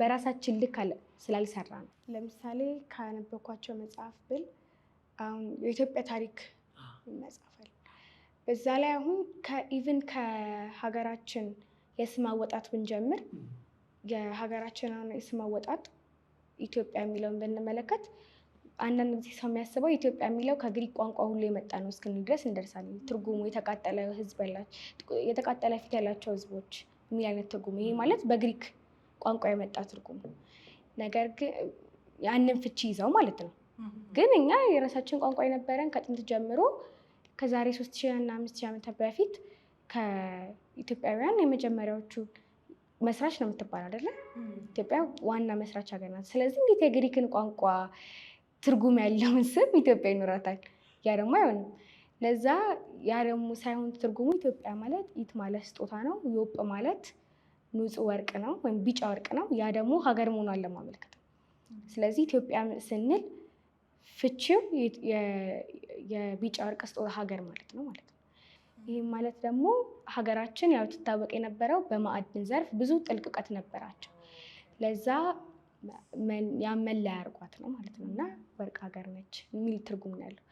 በራሳችን ልክ ስላልሰራ ነው። ለምሳሌ ካነበብኳቸው መጽሐፍ ብል አሁን የኢትዮጵያ ታሪክ ይመጻፋል። በዛ ላይ አሁን ኢቭን ከሀገራችን የስም አወጣጥ ብንጀምር የሀገራችን የስም አወጣጥ ኢትዮጵያ የሚለውን ብንመለከት አንዳንድ ጊዜ ሰው የሚያስበው ኢትዮጵያ የሚለው ከግሪክ ቋንቋ ሁሉ የመጣ ነው እስክንል ድረስ እንደርሳለን። ትርጉሙ የተቃጠለ የተቃጠለ ፊት ያላቸው ህዝቦች የሚል አይነት ትርጉም፣ ይሄ ማለት በግሪክ ቋንቋ የመጣ ትርጉም። ነገር ግን ያንን ፍቺ ይዘው ማለት ነው። ግን እኛ የራሳችን ቋንቋ የነበረን ከጥንት ጀምሮ ከዛሬ 3000 እና 5000 ዓመት በፊት ከኢትዮጵያውያን የመጀመሪያዎቹ መስራች ነው የምትባል አይደለ? ኢትዮጵያ ዋና መስራች ሀገር ናት። ስለዚህ እንዴት የግሪክን ቋንቋ ትርጉም ያለውን ስም ኢትዮጵያ ይኖራታል? ያ ደግሞ አይሆንም። ለዛ ያ ደግሞ ሳይሆን ትርጉሙ ኢትዮጵያ ማለት ኢት ማለት ስጦታ ነው፣ ዮጵ ማለት ንጹህ ወርቅ ነው ወይም ቢጫ ወርቅ ነው። ያ ደግሞ ሀገር መሆኗን ለማመልከት ነው። ስለዚህ ኢትዮጵያ ስንል ፍቺው የቢጫ ወርቅ ስጦታ ሀገር ማለት ነው ማለት ነው። ይህም ማለት ደግሞ ሀገራችን ያው ትታወቅ የነበረው በማዕድን ዘርፍ ብዙ ጥልቅ እውቀት ነበራቸው። ለዛ ያመለያ አርጓት ነው ማለት ነው እና ወርቅ ሀገር ነች የሚል ትርጉም ነው ያለው።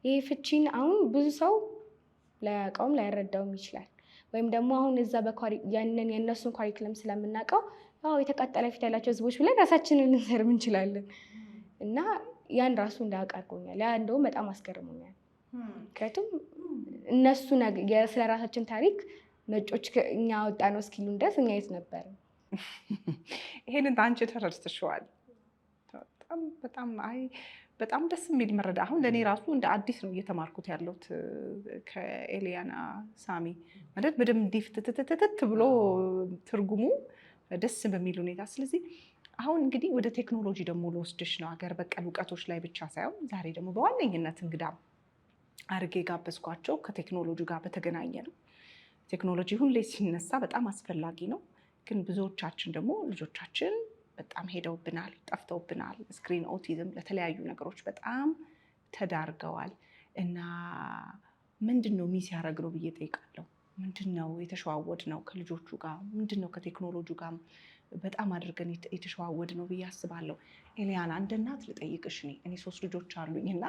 ይህ ፍቺን አሁን ብዙ ሰው ላያውቀውም ላይረዳውም ይችላል። ወይም ደግሞ አሁን እዛ ያንን የእነሱን ካሪክለም ስለምናውቀው የተቃጠለ ፊት ያላቸው ህዝቦች ብለን ራሳችንን ልንሰርም እንችላለን። እና ያን ራሱ እንዳውቅ አድርጎኛል። ያ እንደውም በጣም አስገርሞኛል። ምክንያቱም እነሱ ስለ ራሳችን ታሪክ ነጮች እኛ ወጣ ነው እስኪሉን ድረስ እኛ የት ነበርን? ይሄንን አንቺ ተረድተሽዋል። በጣም ደስ የሚል መረዳ። አሁን ለእኔ ራሱ እንደ አዲስ ነው እየተማርኩት ያለሁት ከኤሊያና ሳሚ ማለት በደንብ እንዲፍትትትት ብሎ ትርጉሙ ደስ በሚል ሁኔታ። ስለዚህ አሁን እንግዲህ ወደ ቴክኖሎጂ ደግሞ ልወስድሽ ነው። ሀገር በቀል እውቀቶች ላይ ብቻ ሳይሆን ዛሬ ደግሞ በዋነኝነት እንግዳ አድርጌ ጋበዝኳቸው ከቴክኖሎጂ ጋር በተገናኘ ነው። ቴክኖሎጂ ሁሌ ሲነሳ በጣም አስፈላጊ ነው። ግን ብዙዎቻችን ደግሞ ልጆቻችን በጣም ሄደውብናል፣ ጠፍተውብናል። ስክሪን ኦቲዝም ለተለያዩ ነገሮች በጣም ተዳርገዋል። እና ምንድን ነው ሚስ ያደረግነው ብዬ ጠይቃለሁ። ምንድን ነው የተሸዋወድ ነው ከልጆቹ ጋር? ምንድን ነው ከቴክኖሎጂ ጋር በጣም አድርገን የተሸዋወድ ነው ብዬ አስባለሁ። ኤሊያና እንደ እናት ልጠይቅሽ። እኔ 3 ልጆች አሉኝ እና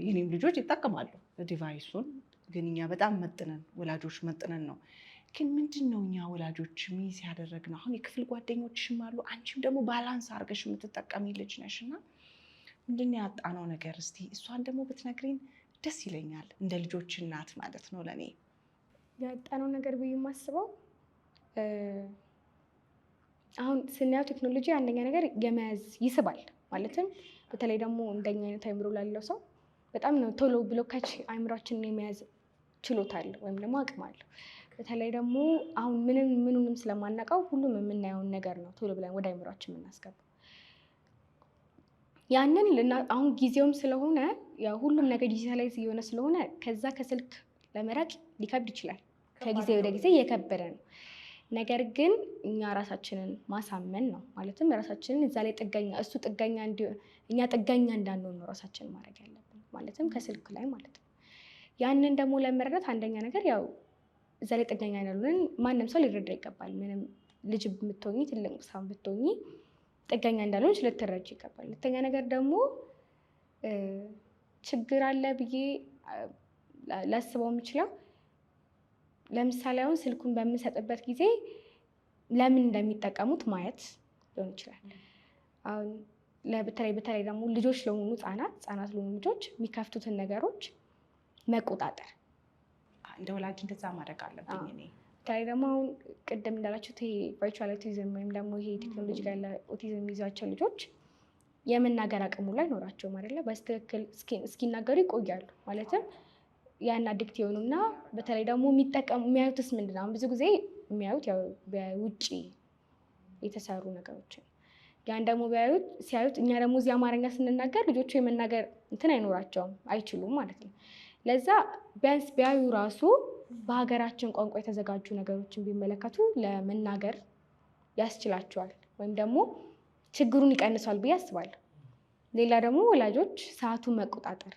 የኔም ልጆች ይጠቀማሉ ዲቫይሱን። ግን እኛ በጣም መጥነን ወላጆች መጥነን ነው። ግን ምንድን ነው እኛ ወላጆች ሚስ ያደረግነው? አሁን የክፍል ጓደኞችሽም አሉ፣ አንቺም ደግሞ ባላንስ አድርገሽ የምትጠቀሚ ልጅ ነሽ እና ምንድን ነው ያጣነው ነገር? እስቲ እሷን ደግሞ ብትነግሪን ደስ ይለኛል። እንደ ልጆች እናት ማለት ነው። ለእኔ ያጣነው ነገር ብዬ የማስበው አሁን ስናየው ቴክኖሎጂ አንደኛ ነገር የመያዝ ይስባል። ማለትም በተለይ ደግሞ እንደኛ አይነት አይምሮ ላለው ሰው በጣም ነው ቶሎ ብሎ ካች አይምሯችንን የመያዝ ችሎታ አለው ወይም ደግሞ አቅም አለው። በተለይ ደግሞ አሁን ምኑንም ስለማናውቀው ሁሉም የምናየውን ነገር ነው ቶሎ ብለን ወደ አይምሯችን የምናስገባው። ያንን አሁን ጊዜውም ስለሆነ ያው ሁሉም ነገር ዲጂታላይዝ እየሆነ ስለሆነ ከዛ ከስልክ ለመራቅ ሊከብድ ይችላል። ከጊዜ ወደ ጊዜ እየከበደ ነው። ነገር ግን እኛ ራሳችንን ማሳመን ነው። ማለትም ራሳችንን እዛ ላይ እሱ ጥገኛ እንዲሆን እኛ ጥገኛ እንዳንሆን ነው ራሳችንን ማድረግ ያለብን። ማለትም ከስልክ ላይ ማለት ነው። ያንን ደግሞ ለመረዳት አንደኛ ነገር ያው እዛ ላይ ጥገኛ እንዳልሆን ማንም ሰው ሊረዳ ይገባል። ምንም ልጅ ብትሆኚ ትልቅ ሰው ብትሆኚ ጥገኛ እንዳልሆንሽ ልትረጂ ይገባል። ሁለተኛ ነገር ደግሞ ችግር አለ ብዬ ላስበው የምችለው ለምሳሌ አሁን ስልኩን በምንሰጥበት ጊዜ ለምን እንደሚጠቀሙት ማየት ሊሆን ይችላል። አሁን በተለይ ደግሞ ልጆች ለሆኑ ህጻናት ለሆኑ ልጆች የሚከፍቱትን ነገሮች መቆጣጠር እንደ ወላጅ እንደዛ ማድረግ አለብኝ እኔ። በተለይ ደግሞ አሁን ቅድም እንዳላችሁት ይሄ ቨርቹዋል ኦቲዝም ወይም ደግሞ ይሄ ቴክኖሎጂ ጋር ያለ ኦቲዝም የሚይዛቸው ልጆች የመናገር አቅሙ ላይ አይኖራቸውም አይደለ? በትክክል እስኪናገሩ ይቆያሉ። ማለትም ያን አዲክት የሆኑና በተለይ ደግሞ የሚያዩትስ ምንድን ነው? ብዙ ጊዜ የሚያዩት ያው በውጭ የተሰሩ ነገሮችን ያን ደግሞ ሲያዩት እኛ ደግሞ እዚህ አማርኛ ስንናገር ልጆቹ የመናገር እንትን አይኖራቸውም፣ አይችሉም ማለት ነው። ለዛ ቢያንስ ቢያዩ ራሱ በሀገራችን ቋንቋ የተዘጋጁ ነገሮችን ቢመለከቱ ለመናገር ያስችላቸዋል ወይም ደግሞ ችግሩን ይቀንሷል ብዬ አስባለሁ። ሌላ ደግሞ ወላጆች ሰዓቱን መቆጣጠር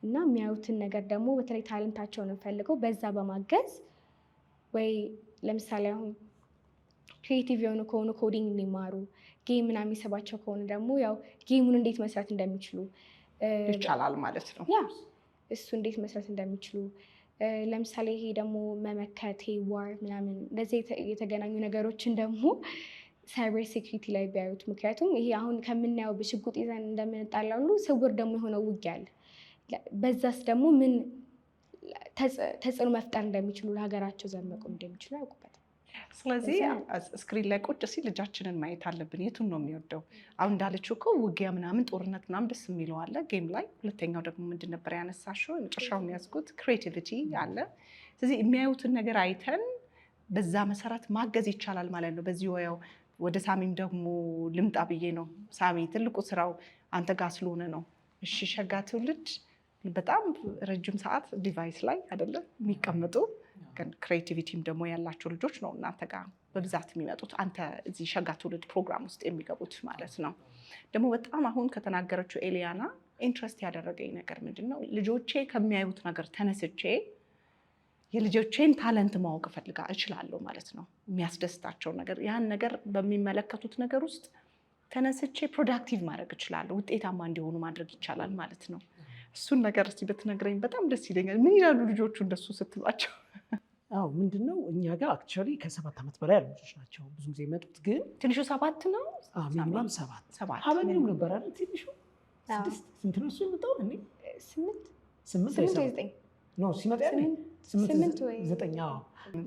እና የሚያዩትን ነገር ደግሞ በተለይ ታለንታቸውን ፈልገው በዛ በማገዝ ወይ ለምሳሌ አሁን ክሪኤቲቭ የሆኑ ከሆኑ ኮዲንግ እንዲማሩ፣ ጌም ምናምን የሚስባቸው ከሆነ ደግሞ ያው ጌሙን እንዴት መስራት እንደሚችሉ ይቻላል ማለት ነው። ያ እሱ እንዴት መስራት እንደሚችሉ ለምሳሌ ይሄ ደግሞ መመከት ዋር ምናምን እንደዚህ የተገናኙ ነገሮችን ደግሞ ሳይበር ሴኩሪቲ ላይ ቢያዩት። ምክንያቱም ይሄ አሁን ከምናየው በሽጉጥ ይዘን እንደምንጣላሉ ስውር ደግሞ የሆነው ውጊያ አለ። በዛስ ደግሞ ምን ተጽዕኖ መፍጠር እንደሚችሉ ለሀገራቸው ዘመቁ እንደሚችሉ ያውቁበት። ስለዚህ ስክሪን ላይ ቁጭ ሲል ልጃችንን ማየት አለብን። የቱን ነው የሚወደው? አሁን እንዳለችው እኮ ውጊያ ምናምን ጦርነት ምናምን ደስ የሚለው አለ ጌም ላይ። ሁለተኛው ደግሞ ምንድን ነበር ያነሳሽው? መጨረሻው የሚያዝጉት ክሬቲቪቲ አለ። ስለዚህ የሚያዩትን ነገር አይተን በዛ መሰረት ማገዝ ይቻላል ማለት ነው። በዚህ ወያው ወደ ሳሚም ደግሞ ልምጣ ብዬ ነው። ሳሚ ትልቁ ስራው አንተ ጋር ስለሆነ ነው። እሺ ሸጋ ትውልድ በጣም ረጅም ሰዓት ዲቫይስ ላይ አይደለም የሚቀመጡ፣ ግን ክሬቲቪቲም ደግሞ ያላቸው ልጆች ነው እናንተ ጋር በብዛት የሚመጡት። አንተ እዚህ ሸጋ ትውልድ ፕሮግራም ውስጥ የሚገቡት ማለት ነው። ደግሞ በጣም አሁን ከተናገረችው ኤሊያና ኢንትረስት ያደረገኝ ነገር ምንድን ነው? ልጆቼ ከሚያዩት ነገር ተነስቼ የልጆቼን ታለንት ማወቅ እችላለሁ ማለት ነው። የሚያስደስታቸው ነገር ያን ነገር በሚመለከቱት ነገር ውስጥ ተነስቼ ፕሮዳክቲቭ ማድረግ እችላለሁ፣ ውጤታማ እንዲሆኑ ማድረግ ይቻላል ማለት ነው። እሱን ነገር እስቲ ብትነግረኝ በጣም ደስ ይለኛል። ምን ይላሉ ልጆቹ እንደሱ ስትሏቸው? አዎ ምንድነው እኛ ጋር አክቹዋሊ ከ7 ዓመት በላይ ያሉ ልጆች ናቸው ብዙ ጊዜ የመጡት። ግን ትንሹ 7 ነው። ሚኒማም 7 ሀበኒውም ነበር አይደል? ትንሹ 6 ስንት ነው እሱ የመጣው? እኔ 8 ነው ሲመጣ ያለ 8 ወይ 9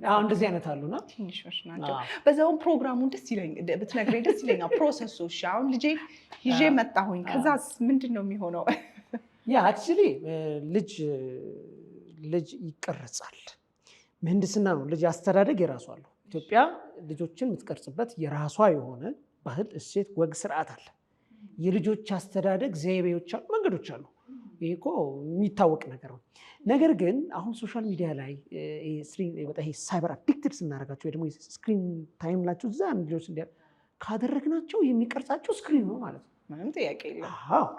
አዎ እንደዚህ አይነት አሉና ትንሾች ናቸው። በዛውም ፕሮግራሙን ደስ ይለኝ ብትነግረኝ ደስ ይለኛል። ፕሮሰሱ እሺ፣ አሁን ልጄ ይዤ መጣሁኝ ከዛስ ምንድን ነው የሚሆነው? ያ አክቹዋሊ ልጅ ይቀርጻል። ምህንድስና ነው። ልጅ አስተዳደግ የራሱ አለው። ኢትዮጵያ ልጆችን የምትቀርጽበት የራሷ የሆነ ባህል፣ እሴት፣ ወግ፣ ስርዓት አለ። የልጆች አስተዳደግ ዘይቤዎች አሉ፣ መንገዶች አሉ። ይሄ እኮ የሚታወቅ ነገር ነው። ነገር ግን አሁን ሶሻል ሚዲያ ላይ ሳይበር አዲክትድ ስናደርጋቸው ወይ ደግሞ ስክሪን ታይም ላቸው እዛ ልጆች ካደረግናቸው የሚቀርጻቸው ስክሪን ነው ማለት ነው። ምንም ጥያቄ የለም።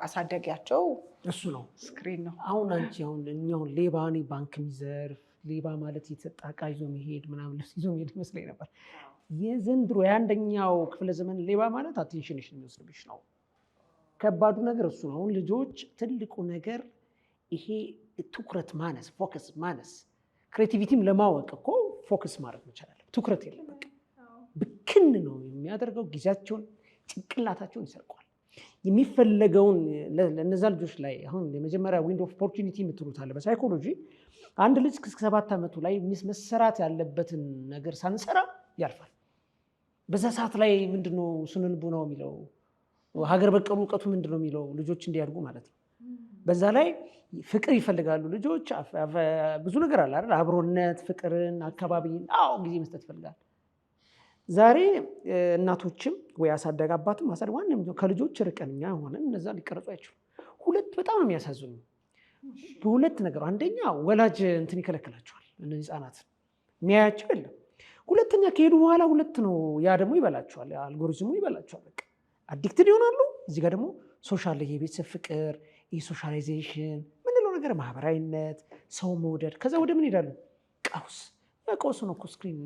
አሳደጊያቸው እሱ ነው፣ ስክሪን ነው። አሁን አንቺ እኛውን ሌባ ባንክ የሚዘርፍ ሌባ ማለት የተሰጣ ዕቃ ይዞ መሄድ ምናምን ልብስ ይዞ መሄድ ይመስለኝ ነበር። የዘንድሮ የ1ኛው ክፍለ ዘመን ሌባ ማለት አቴንሽንሽን የሚወስድብሽ ነው። ከባዱ ነገር እሱ ነው። አሁን ልጆች ትልቁ ነገር ይሄ ትኩረት ማነስ፣ ፎከስ ማነስ። ክሬቲቪቲም ለማወቅ እኮ ፎከስ ማድረግ መቻል አለ። ትኩረት የለም። በቃ ብክን ነው የሚያደርገው። ጊዜያቸውን፣ ጭንቅላታቸውን ይሰርቀዋል። የሚፈለገውን ለነዛ ልጆች ላይ አሁን የመጀመሪያ ዊንዶ ኦፍ ኦፖርቹኒቲ የምትሉት አለ በሳይኮሎጂ። አንድ ልጅ እስከ 7 ዓመቱ ላይ መሰራት ያለበትን ነገር ሳንሰራ ያልፋል። በዛ ሰዓት ላይ ምንድነው ስነ-ልቦናው የሚለው ሀገር በቀሉ እውቀቱ ምንድነው የሚለው ልጆች እንዲያድጉ ማለት ነው። በዛ ላይ ፍቅር ይፈልጋሉ ልጆች። ብዙ ነገር አለ አይደል? አብሮነት፣ ፍቅርን፣ አካባቢን ጊዜ መስጠት ይፈልጋል። ዛሬ እናቶችም ወይ አሳደግ አባትም አሳደግ ዋንም ከልጆች ርቀንኛ ሆነን እነዛ ሊቀረጹ አይችሉም። ሁለት በጣም ነው የሚያሳዝኑ። በሁለት ነገር፣ አንደኛ ወላጅ እንትን ይከለክላቸዋል። እነዚህ ህፃናት የሚያያቸው የለም። ሁለተኛ ከሄዱ በኋላ ሁለት ነው፣ ያ ደግሞ ይበላቸዋል፣ አልጎሪዝሙ ይበላቸዋል። በቃ አዲክትድ ይሆናሉ። እዚህ ጋር ደግሞ ሶሻል የቤተሰብ ፍቅር፣ የሶሻላይዜሽን ምንለው ነገር፣ ማህበራዊነት፣ ሰው መውደድ፣ ከዛ ወደ ምን ሄዳሉ? ቀውስ። ቀውስ ነው እኮ ስክሪን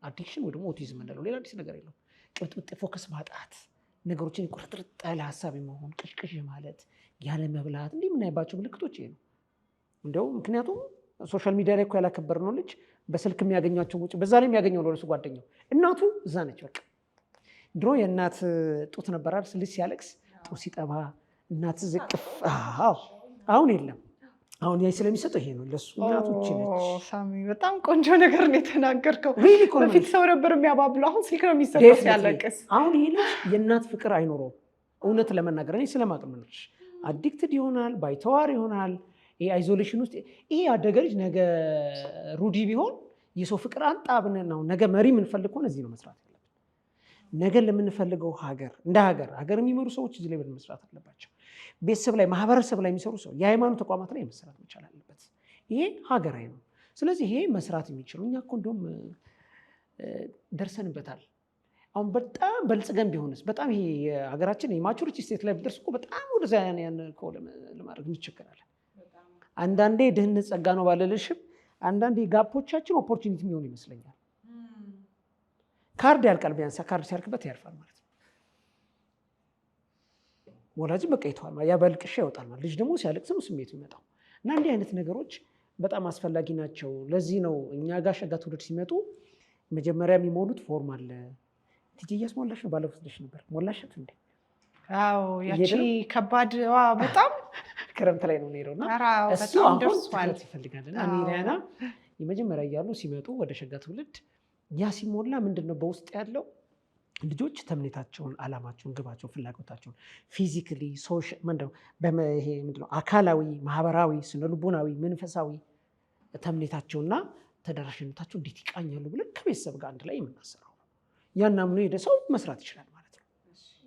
አዲክሽን ወይ ደግሞ ኦቲዝም እንለው፣ ሌላ አዲስ ነገር የለውም። ቅብጥብጥ፣ ፎከስ ማጣት፣ ነገሮችን ቁርጥርጥ ያለ ሀሳብ የመሆን ቅዥቅዥ ማለት፣ ያለ መብላት፣ እንዲህ የምናይባቸው ምልክቶች ይሄ ነው። እንደው ምክንያቱም ሶሻል ሚዲያ ላይ እኮ ያላከበርነው ልጅ በስልክ የሚያገኛቸው ውጭ በዛ ላይ የሚያገኘው ለሱ ጓደኛው እናቱ እዛ ነች። በቃ ድሮ የእናት ጡት ነበር አይደል? ልጅ ሲያለቅስ ጡት ሲጠባ እናት ዝቅፍ። አሁን የለም። አሁን ያይ ስለሚሰጠው ይሄ ነው ለሱ እናቶች ነች። ሳሚ በጣም ቆንጆ ነገር ነው የተናገርከው። በፊት ሰው ነበር የሚያባብለው፣ አሁን ስልክ ነው የሚሰጠው ሲያለቅስ። አሁን ይሄ ልጅ የእናት ፍቅር አይኖረውም። እውነት ለመናገር እኔ ስለማቅምልሽ አዲክትድ ይሆናል፣ ባይተዋር ይሆናል። ይሄ አይዞሌሽን ውስጥ ይሄ ያደገ ልጅ ነገ ሩዲ ቢሆን የሰው ፍቅር አንጣ ብለን ነው ነገ መሪ የምንፈልግ ከሆነ እዚህ ነው መስራት ያለብን። ነገ ለምንፈልገው እንደ ሀገር የሚመሩ ሰዎች እዚህ ላይ መስራት አለባቸው። ቤተሰብ ላይ፣ ማህበረሰብ ላይ የሚሰሩ ሰው፣ የሃይማኖት ተቋማት ላይ መስራት መቻል አለበት። ይሄ ሀገራዊ ነው። ስለዚህ ይሄ መስራት የሚችሉ እኛ እኮ እንደውም ደርሰንበታል። አሁን በጣም በልጽገን ቢሆንስ በጣም ይሄ የሀገራችን የማቹሪቲ ስቴት ላይ ብደርስ እኮ በጣም ወደዛ ያን ለማድረግ እንቸገራለን። አንዳንዴ ድህነት ጸጋ ነው ባለልሽም፣ አንዳንዴ ጋፖቻችን ኦፖርቹኒቲ የሚሆኑ ይመስለኛል። ካርድ ያልቃል፣ ቢያንስ ካርድ ሲያልቅበት ያልፋል ማለት ነው። ወላጅም በቃ ይተዋል፣ ያ በልቅሻ ይወጣል ማለት። ልጅ ደግሞ ሲያለቅስ ነው ስሜቱ ይመጣው እና እንዲህ አይነት ነገሮች በጣም አስፈላጊ ናቸው። ለዚህ ነው እኛ ጋር ሸጋ ትውልድ ሲመጡ መጀመሪያ የሚሞሉት ፎርም አለ። ትጂ እያስሞላሽ ነው፣ ባለፈው ስልሽ ነበር ሞላሻት እንዴ? አዎ ያቺ ከባድ በጣም ክረምት ላይ ነው የምንሄደው እና እሱ አሁን ትኩረት ይፈልጋል። እና ሚሊያና የመጀመሪያ እያሉ ሲመጡ ወደ ሸጋ ትውልድ ያ ሲሞላ ምንድነው በውስጥ ያለው ልጆች ተምኔታቸውን፣ አላማቸውን፣ ግባቸውን፣ ፍላጎታቸውን ፊዚካሊ ምንድነው አካላዊ፣ ማህበራዊ፣ ስነልቦናዊ፣ መንፈሳዊ ተምኔታቸውና ተደራሽነታቸው እንዴት ይቃኛሉ ብለን ከቤተሰብ ጋር አንድ ላይ የምናሰራው ነው። ያን አምኖ ሄደ ሰው መስራት ይችላል ማለት ነው።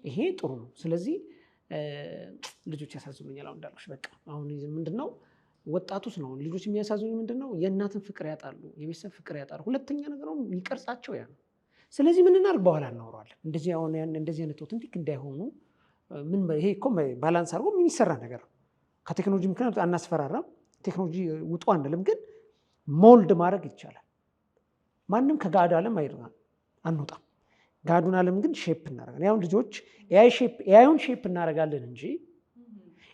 ይሄ ጥሩ ነው። ስለዚህ ልጆች ያሳዝኑኛል። አሁን እንዳልኩሽ በቃ አሁን ምንድነው ወጣቱስ ነው ልጆች የሚያሳዝኑ ምንድነው የእናትን ፍቅር ያጣሉ፣ የቤተሰብ ፍቅር ያጣሉ። ሁለተኛ ነገር የሚቀርጻቸው ያ ነው። ስለዚህ ምን እናድርግ በኋላ እናወራዋለን። እንደዚህ አይነት ኦተንቲክ እንዳይሆኑ ይሄ እኮ ባላንስ አድርጎ የሚሰራ ነገር ነው። ከቴክኖሎጂ ምክንያት አናስፈራራም፣ ቴክኖሎጂ ውጡ አንልም፣ ግን ሞልድ ማድረግ ይቻላል። ማንም ከጋድ ዓለም አንወጣም። ጋዱን ዓለም ግን ሼፕ እናደርጋለን። ያሁን ልጆች ኤአይን ሼፕ እናደርጋለን እንጂ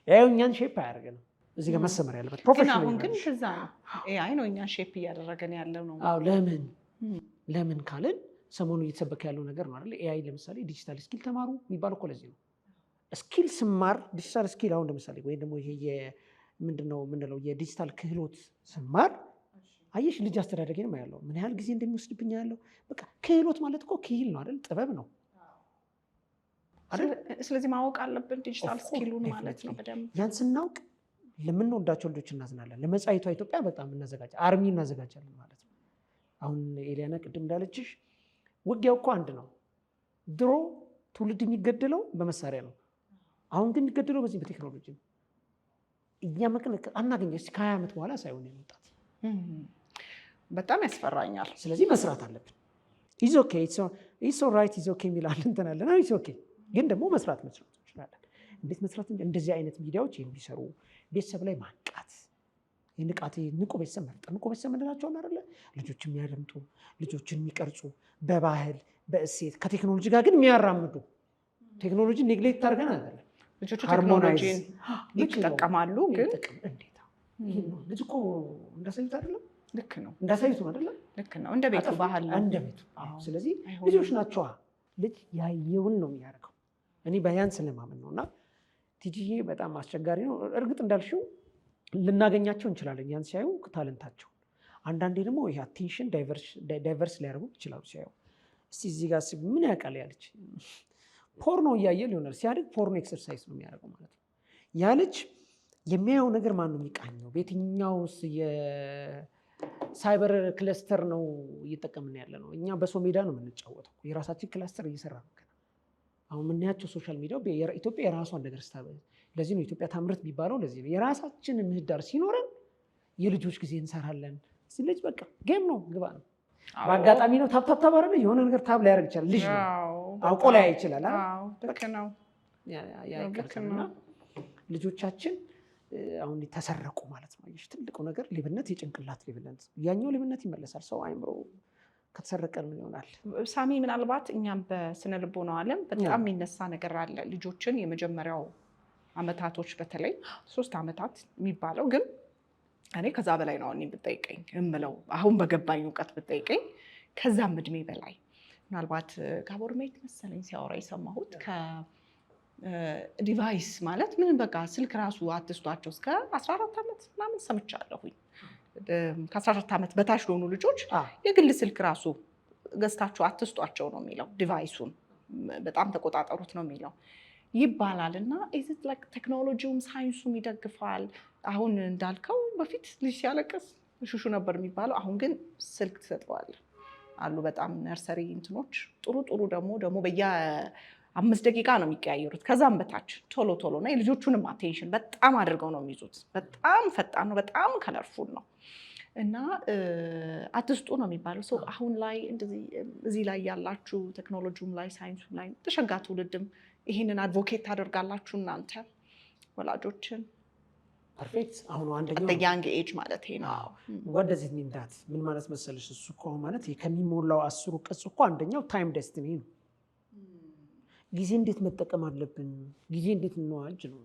ኤአይ እኛን ሼፕ አያደርገንም። እዚህ ጋር መሰመር ያለበት ግን ፕሮፌሽናል። አሁን ግን ከዛ ነው ኤአይ ነው እኛ ሼፕ እያደረገን ያለው ነው። አዎ ለምን ካልን ሰሞኑ እየተሰበከ ያለው ነገር ነው አይደል? ኤአይ ለምሳሌ ዲጂታል ስኪል ተማሩ የሚባለው እኮ ለዚህ ነው። ስኪል ስማር ዲጂታል ስኪል አሁን ለምሳሌ ወይ ደግሞ ይሄ ምንድነው የምንለው የዲጂታል ክህሎት ስማር አየሽ ልጅ አስተዳደጌንም ያለው ምን ያህል ጊዜ እንደሚወስድብኝ ያለው በቃ ክህሎት ማለት እኮ ክሂል ነው አይደል? ጥበብ ነው አይደል? ስለዚህ ማወቅ አለብን ዲጂታል ስኪሉን ማለት ነው በደንብ። ያን ስናውቅ ለምንወዳቸው ልጆች እናዝናለን። ለመጻኢቷ ኢትዮጵያ በጣም አርሚ እናዘጋጃለን ማለት ነው። አሁን ኤሊያና ቅድም እንዳለችሽ ውጊያው እኮ አንድ ነው። ድሮ ትውልድ የሚገደለው በመሳሪያ ነው። አሁን ግን የሚገደለው በዚህ በቴክኖሎጂ ነው። እኛ መቅነቅ አናገኘች ከ20 ዓመት በኋላ ሳይሆን የመጣት በጣም ያስፈራኛል። ስለዚህ መስራት አለብን። ኢዝ ኦኬ ኢትስ ኦልራይት ኢዝ ኦኬ የሚላል እንትን አለና ኢዝ ኦኬ ግን ደግሞ መስራት እንችላለን። እንዴት መስራት? እንደዚህ አይነት ሚዲያዎች የሚሰሩ ቤተሰብ ላይ ማንቃት የንቃት ንቁ ቤተሰብ መፍጠር። ንቁ ቤተሰብ ምንላቸው አይደለ? ልጆች የሚያደምጡ ልጆችን የሚቀርጹ በባህል በእሴት ከቴክኖሎጂ ጋር ግን የሚያራምዱ ቴክኖሎጂ ኔግሌክት አድርገን አይደለም። ልጆቹ ቴክኖሎጂን ይጠቀማሉ ግን እንዴት ልጅ እኮ እንዳሳዩት አይደለም። ልክ ነው እንዳሳዩት አይደለም። ልክ ነው እንደ ቤቱ ባህል ነው እንደ ቤቱ። ስለዚህ ልጆች ናቸዋ። ልጅ ያየውን ነው የሚያደርገው። እኔ በያን ስለማመን ነው። እና ቲጂዬ በጣም አስቸጋሪ ነው። እርግጥ እንዳልሽው ልናገኛቸው እንችላለን ያን ሲያዩ ታለንታቸው። አንዳንዴ ደግሞ ይሄ አቴንሽን ዳይቨርስ ሊያደርጉ ይችላሉ ሲያዩ። እስቲ እዚህ ጋር ምን ያውቃል ያለች ፖርኖ እያየ ሊሆናል ሲያድግ ፖርኖ ኤክሰርሳይዝ ነው የሚያደርገው ማለት ነው። ያ ልጅ የሚያየው ነገር ማን ነው የሚቃኘው? በየትኛውስ የሳይበር ክለስተር ነው እየጠቀምን ያለ ነው? እኛ በሰው ሜዳ ነው የምንጫወተው። የራሳችን ክላስተር እየሰራ ነው። አሁን የምናያቸው ሶሻል ሚዲያው ኢትዮጵያ የራሷን ነገር ስታበ ለዚህ ነው ኢትዮጵያ ታምርት የሚባለው። ለዚህ ነው የራሳችን ምህዳር ሲኖረን የልጆች ጊዜ እንሰራለን። ልጅ በቃ ጌም ነው ግባ ነው። በአጋጣሚ ነው ታብ አይደለ? የሆነ ነገር ታብ ላይ ያደርግ ይችላል። ልጅ ነው አውቆ ላይ ይችላል። ልክ ነው ያይቀርና ልጆቻችን አሁን ተሰረቁ ማለት ነው። ትልቁ ነገር ሌብነት፣ የጭንቅላት ሌብነት። ያኛው ሌብነት ይመለሳል። ሰው አይምሮ ከተሰረቀ ምን ይሆናል? ሳሚ ምናልባት እኛም በስነ ልቦናው ዓለም በጣም የሚነሳ ነገር አለ። ልጆችን የመጀመሪያው አመታቶች በተለይ 3 ዓመታት የሚባለው ግን እኔ ከዛ በላይ ነው እኔ ብጠይቀኝ እምለው አሁን በገባኝ እውቀት ብጠይቀኝ ከዛም እድሜ በላይ ምናልባት ጋቦርሜት መሰለኝ ሲያወራ የሰማሁት ከዲቫይስ ማለት ምን በቃ ስልክ ራሱ አትስጧቸው እስከ 14 ዓመት ምናምን ሰምቻለሁኝ። ከ14 ዓመት በታች ለሆኑ ልጆች የግል ስልክ ራሱ ገዝታችሁ አትስጧቸው ነው የሚለው። ዲቫይሱን በጣም ተቆጣጠሩት ነው የሚለው ይባላል። እና ቴክኖሎጂውም ሳይንሱም ይደግፋል። አሁን እንዳልከው በፊት ልጅ ሲያለቅስ ሹሹ ነበር የሚባለው። አሁን ግን ስልክ ትሰጠዋለህ አሉ በጣም ነርሰሪ እንትኖች ጥሩ ደግሞ በየ5 ደቂቃ ነው የሚቀያየሩት። ከዛም በታች ቶሎ እና የልጆቹንም አቴንሽን በጣም አድርገው ነው የሚይዙት። በጣም ፈጣን ነው፣ በጣም ከለርፉል ነው እና አትስጡ ነው የሚባለው። ሰው አሁን ላይ እዚህ ላይ ያላችሁ ቴክኖሎጂውም ላይ ሳይንሱም ላይ ተሸጋ ትውልድም ይህንን አድቮኬት ታደርጋላችሁ እናንተ ወላጆችን? ፐርፌክት። አሁን አንደኛው ያንግ ኤጅ ማለት ነው። ወደዚህ ሚንዳት ምን ማለት መሰለሽ? እሱ እኮ ማለት ከሚሞላው 10 ቅጽ እኮ አንደኛው ታይም ዴስቲኒ ነው። ጊዜ እንዴት መጠቀም አለብን፣ ጊዜ እንዴት እንዋጅ ነው።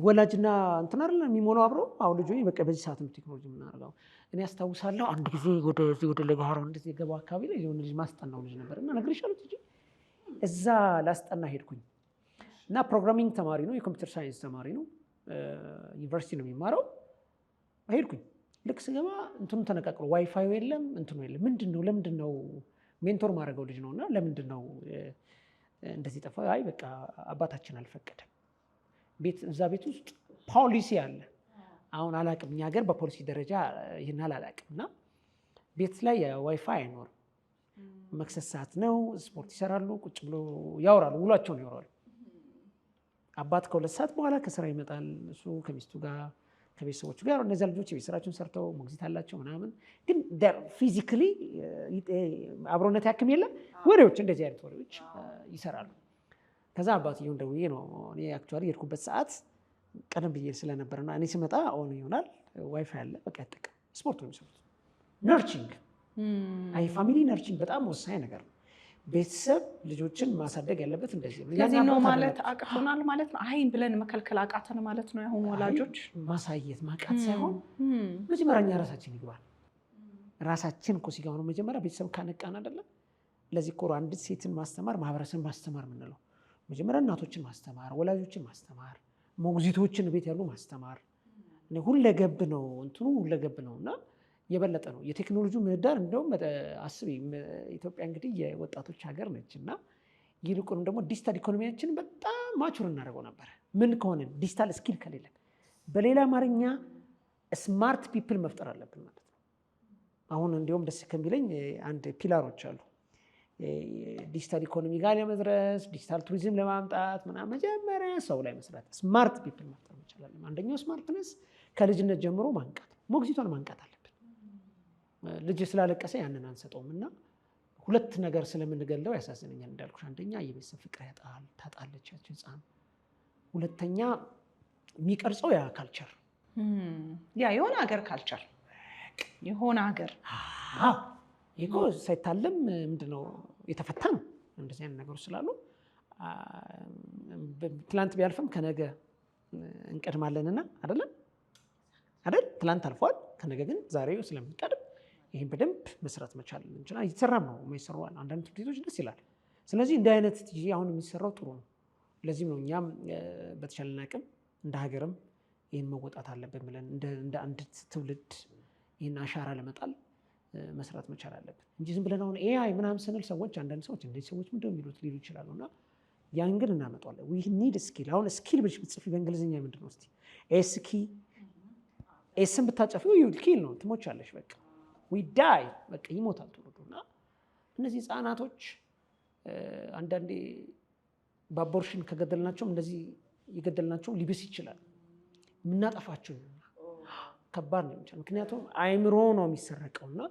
ወላጅና እንትን አይደል የሚሞላው አብሮ። አሁን ልጆች በቃ በዚህ ሰዓት ነው ቴክኖሎጂ የምናደርገው። እኔ አስታውሳለሁ አንድ ጊዜ ወደ ለጋራ እንደዚህ ገባ አካባቢ ላይ የሆነ ልጅ ማስጠናው ልጅ ነበር እና ነግሬሻለሁ እንጂ እዛ ላስጠና ሄድኩኝ እና ፕሮግራሚንግ ተማሪ ነው፣ የኮምፒውተር ሳይንስ ተማሪ ነው፣ ዩኒቨርሲቲ ነው የሚማረው። ሄድኩኝ ልክ ስገባ እንትኑ ተነቃቅሎ ዋይፋይ የለም እንትኑ የለም። ምንድነው ለምንድነው ሜንቶር ማድረገው ልጅ ነውና ለምንድነው እንደዚህ ጠፋ? አይ በቃ አባታችን አልፈቀደም። እዛ ቤት ውስጥ ፖሊሲ አለ። አሁን አላቅም እኛ ሀገር በፖሊሲ ደረጃ ይህን አላቅም። እና ቤት ላይ ዋይፋይ አይኖርም። መክሰስ ሰዓት ነው፣ ስፖርት ይሰራሉ፣ ቁጭ ብሎ ያወራሉ፣ ውሏቸውን ያወራሉ። አባት ከ2 ሰዓት በኋላ ከስራ ይመጣል። እሱ ከሚስቱ ጋር ከቤተሰቦቹ ጋር እነዚያ ልጆች የቤት ስራቸውን ሰርተው ሞግዚት አላቸው ምናምን፣ ግን ፊዚካሊ አብሮነት ያክም የለም። ወሬዎች እንደዚህ አይነት ወሬዎች ይሰራሉ። ከዛ አባትየው ደውዬ ነው እኔ አክቹዋሊ የሄድኩበት ሰዓት ቀደም ብዬ ስለነበረና እኔ ስመጣ ኦን ይሆናል ዋይፋይ አለ በቃ ያጠቀም ስፖርት ነው የሚሰሩት። ነርቺንግ አይ ፋሚሊ ነርቺንግ በጣም ወሳኝ ነገር ነው። ቤተሰብ ልጆችን ማሳደግ ያለበት እንደዚህ ነው። ስለዚህ ነው ማለት አቅቶናል ማለት ነው። አይን ብለን መከልከል አቃተን ማለት ነው። ያሁን ወላጆች ማሳየት ማቃት ሳይሆን መጀመሪያ እኛ ራሳችን ይግባል። ራሳችን እኮ ሲገባ ነው መጀመሪያ ቤተሰብ ካነቃን አይደለም። ለዚህ እኮ አንዲት ሴትን ማስተማር ማህበረሰብ ማስተማር የምንለው መጀመሪያ እናቶችን ማስተማር፣ ወላጆችን ማስተማር፣ ሞግዚቶችን ቤት ያሉ ማስተማር ሁለገብ ነው። እንትኑ ሁለገብ ነው እና የበለጠ ነው የቴክኖሎጂው ምህዳር። እንደውም አስቢ ኢትዮጵያ እንግዲህ የወጣቶች ሀገር ነች እና ይልቁንም ደግሞ ዲጂታል ኢኮኖሚያችን በጣም ማቹር እናደርገው ነበር። ምን ከሆነ ዲጂታል ስኪል ከሌለን፣ በሌላ አማርኛ ስማርት ፒፕል መፍጠር አለብን ማለት ነው። አሁን እንዲሁም ደስ ከሚለኝ አንድ ፒላሮች አሉ ዲጂታል ኢኮኖሚ ጋር ለመድረስ ዲጂታል ቱሪዝም ለማምጣት ምናምን መጀመሪያ ሰው ላይ መስራት ስማርት ፒፕል መፍጠር እንችላለን። አንደኛው ስማርትነስ ከልጅነት ጀምሮ ማንቃት፣ ሞግዚቷን ማንቃት አለብን። ልጅ ስላለቀሰ ያንን አንሰጠውም እና ሁለት ነገር ስለምንገለው ያሳዝነኛል እንዳልኩሽ። አንደኛ የቤተሰብ ፍቅር ታጣለች ያቸው ህፃን። ሁለተኛ የሚቀርጸው ያ ካልቸር ያ የሆነ ሀገር ካልቸር የሆነ ሀገር ይሄ ሳይታለም ምንድነው የተፈታ ነው። እንደዚህ አይነት ነገሮች ስላሉ ትላንት ቢያልፍም ከነገ እንቀድማለንና አይደል? ትላንት አልፏል፣ ከነገ ግን ዛሬው ስለምንቀድም ይህን በደንብ መስራት መቻል እንችላለን። እየተሰራም ነው የማይሰሩ አንዳንድ ትምህርት ቤቶች ደስ ይላል። ስለዚህ እንደ አይነት አሁን የሚሰራው ጥሩ ነው። ለዚህም ነው እኛም በተቻለን አቅም እንደ ሀገርም ይህን መወጣት አለብን ብለን እንደ አንድ ትውልድ ይህን አሻራ ለመጣል መስራት መቻል አለብን እንጂ ዝም ብለን አሁን ኤአይ ምናምን ስንል ሰዎች አንዳንድ ሰዎች እንደዚህ ሰዎች ምንድነው የሚሉት ሊሉ ይችላሉ። እና ያን ግን እናመጣዋለን። ዊ ኒድ ስኪል። አሁን ስኪል ብለሽ ብትጽፊ በእንግሊዝኛ ምንድን ነው እስኪ ኤስኪ ኤስን ብታጨፊው ኪል ነው ትሞቻለሽ። በቃ ዊ ዳይ በቃ ይሞታል ትውልዱ። እና እነዚህ ህፃናቶች አንዳንዴ በአቦርሽን ከገደልናቸው እንደዚህ የገደልናቸው ሊብስ ይችላል። የምናጠፋቸው ከባድ ነው ይችላል። ምክንያቱም አይምሮ ነው የሚሰረቀውና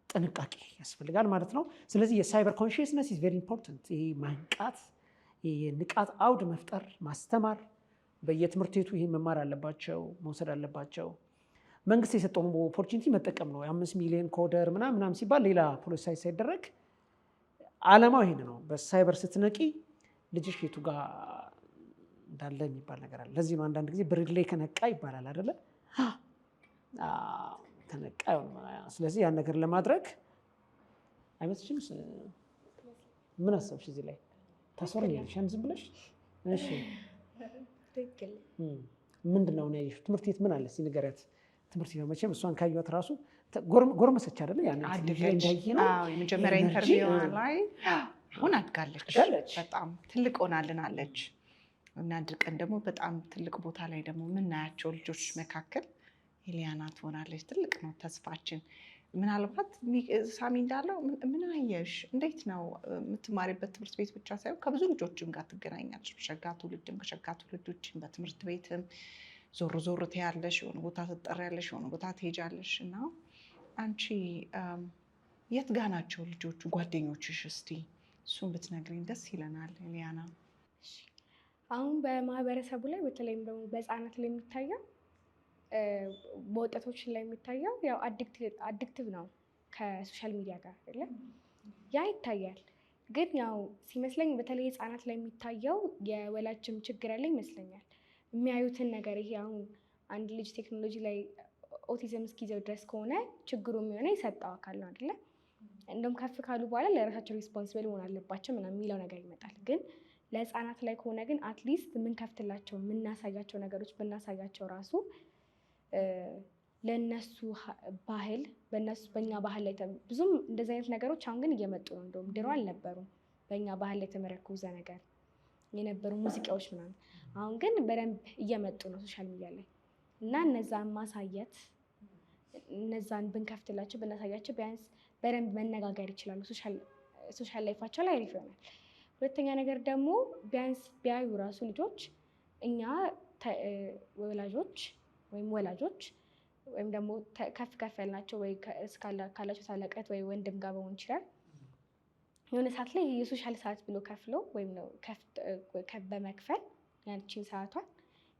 ጥንቃቄ ያስፈልጋል ማለት ነው። ስለዚህ የሳይበር ኮንሽስነስ ኢዝ ቬሪ ኢምፖርታንት። ይሄ ማንቃት፣ የንቃት አውድ መፍጠር፣ ማስተማር በየትምህርት ቤቱ ይሄን መማር አለባቸው፣ መውሰድ አለባቸው። መንግስት የሰጠውን ኦፖርቹኒቲ መጠቀም ነው። 5 ሚሊዮን ኮደር ምናምን ሲባል ሌላ ፖሊሳይዝ ሳይደረግ ዓላማው ይሄን ነው። በሳይበር ስትነቂ ልጅሽ የቱ ጋር እንዳለ የሚባል ነገር አለ። ለዚህ ነው አንዳንድ ጊዜ ብርድ ላይ ከነቃ ይባላል አይደለ? ከነቃ። ስለዚህ ያን ነገር ለማድረግ አይመስልሽም? ምን አሰብሽ እዚህ ላይ ታስወርኛለሽ ዝም ብለሽ? እሺ ምንድን ነው ያየሽው? ትምህርት ቤት ምን አለ እስኪ ንገሪያት። ትምህርት ቤት መቼም እሷን ካየኋት ራሱ ጎርመሰች አይደለ? የመጀመሪያ ኢንተርቪው ላይ አሁን አድጋለች፣ በጣም ትልቅ ሆናልናለች። እና አንድ ቀን ደግሞ በጣም ትልቅ ቦታ ላይ ደግሞ የምናያቸው ልጆች መካከል ኤሊያና ትሆናለች። ትልቅ ነው ተስፋችን። ምናልባት ሳሚ እንዳለው ምን አየሽ? እንዴት ነው የምትማሪበት ትምህርት ቤት ብቻ ሳይሆን ከብዙ ልጆችም ጋር ትገናኛለች። በሸጋ ትውልድም ከሸጋ ትውልዶችም በትምህርት ቤትም ዞር ዞር ትያለሽ፣ የሆነ ቦታ ትጠሪያለሽ፣ የሆነ ቦታ ትሄጃለሽ። እና አንቺ የት ጋ ናቸው ልጆቹ ጓደኞችሽ? እስቲ እሱን ብትነግሪኝ ደስ ይለናል ኤሊያና። አሁን በማህበረሰቡ ላይ በተለይም ደግሞ በህፃናት ላይ የሚታየው በወጣቶች ላይ የሚታየው ያው አዲክቲቭ ነው ከሶሻል ሚዲያ ጋር አይደለም? ያ ይታያል። ግን ያው ሲመስለኝ በተለይ ህፃናት ላይ የሚታየው የወላጅም ችግር ያለ ይመስለኛል። የሚያዩትን ነገር ይሄ አሁን አንድ ልጅ ቴክኖሎጂ ላይ ኦቲዝም እስኪይዘው ድረስ ከሆነ ችግሩ የሚሆነው የሰጠው አካል ነው አይደለ? እንደውም ከፍ ካሉ በኋላ ለራሳቸው ሪስፖንሲብል መሆን አለባቸው ምናምን የሚለው ነገር ይመጣል። ግን ለህፃናት ላይ ከሆነ ግን አትሊስት የምንከፍትላቸው የምናሳያቸው ነገሮች ብናሳያቸው ራሱ ለነሱ ባህል በእኛ ባህል ላይ ብዙም እንደዚህ አይነት ነገሮች አሁን ግን እየመጡ ነው። እንደውም ድሮ አልነበሩም። በእኛ ባህል ላይ የተመረኮዘ ነገር የነበሩ ሙዚቃዎች ምናምን አሁን ግን በደንብ እየመጡ ነው ሶሻል ሚዲያ ላይ እና እነዛን ማሳየት እነዛን ብንከፍትላቸው ብናሳያቸው ቢያንስ በደንብ መነጋገር ይችላሉ። ሶሻል ላይፋቸው ላይ አሪፍ ይሆናል። ሁለተኛ ነገር ደግሞ ቢያንስ ቢያዩ ራሱ ልጆች እኛ ወላጆች ወይም ደግሞ ከፍ ያልናቸው ወይ ካላቸው ታላቀት ወይ ወንድም ጋር በመሆን ይችላል የሆነ ሰዓት ላይ የሶሻል ሰዓት ብሎ ከፍሎ ወይም በመክፈል ያንቺን ሰዓቷን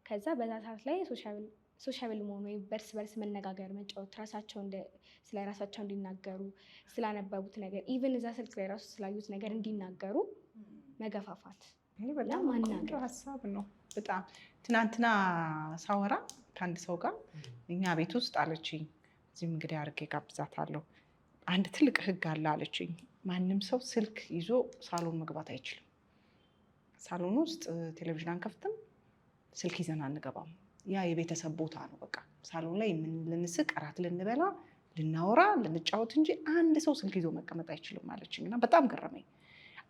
ከዛ በዛ ሰዓት ላይ ሶሻብል መሆን ወይም በርስ መነጋገር፣ መጫወት፣ ስለ ራሳቸው እንዲናገሩ ስላነበቡት ነገር ኢቨን እዛ ስልክ ላይ ራሱ ስላዩት ነገር እንዲናገሩ መገፋፋት። ይሄ በጣም ቆንጆ ሀሳብ ነው። በጣም ትናንትና ሳወራ ከአንድ ሰው ጋር እኛ ቤት ውስጥ አለችኝ፣ እዚህም እንግዲህ አድርጌ ጋብዛታለሁ፣ አንድ ትልቅ ህግ አለ አለችኝ። ማንም ሰው ስልክ ይዞ ሳሎን መግባት አይችልም። ሳሎን ውስጥ ቴሌቪዥን አንከፍትም፣ ስልክ ይዘን አንገባም። ያ የቤተሰብ ቦታ ነው። በቃ ሳሎን ላይ ልንስቅ፣ እራት ልንበላ፣ ልናወራ፣ ልንጫወት እንጂ አንድ ሰው ስልክ ይዞ መቀመጥ አይችልም አለችኝ እና በጣም ገረመኝ።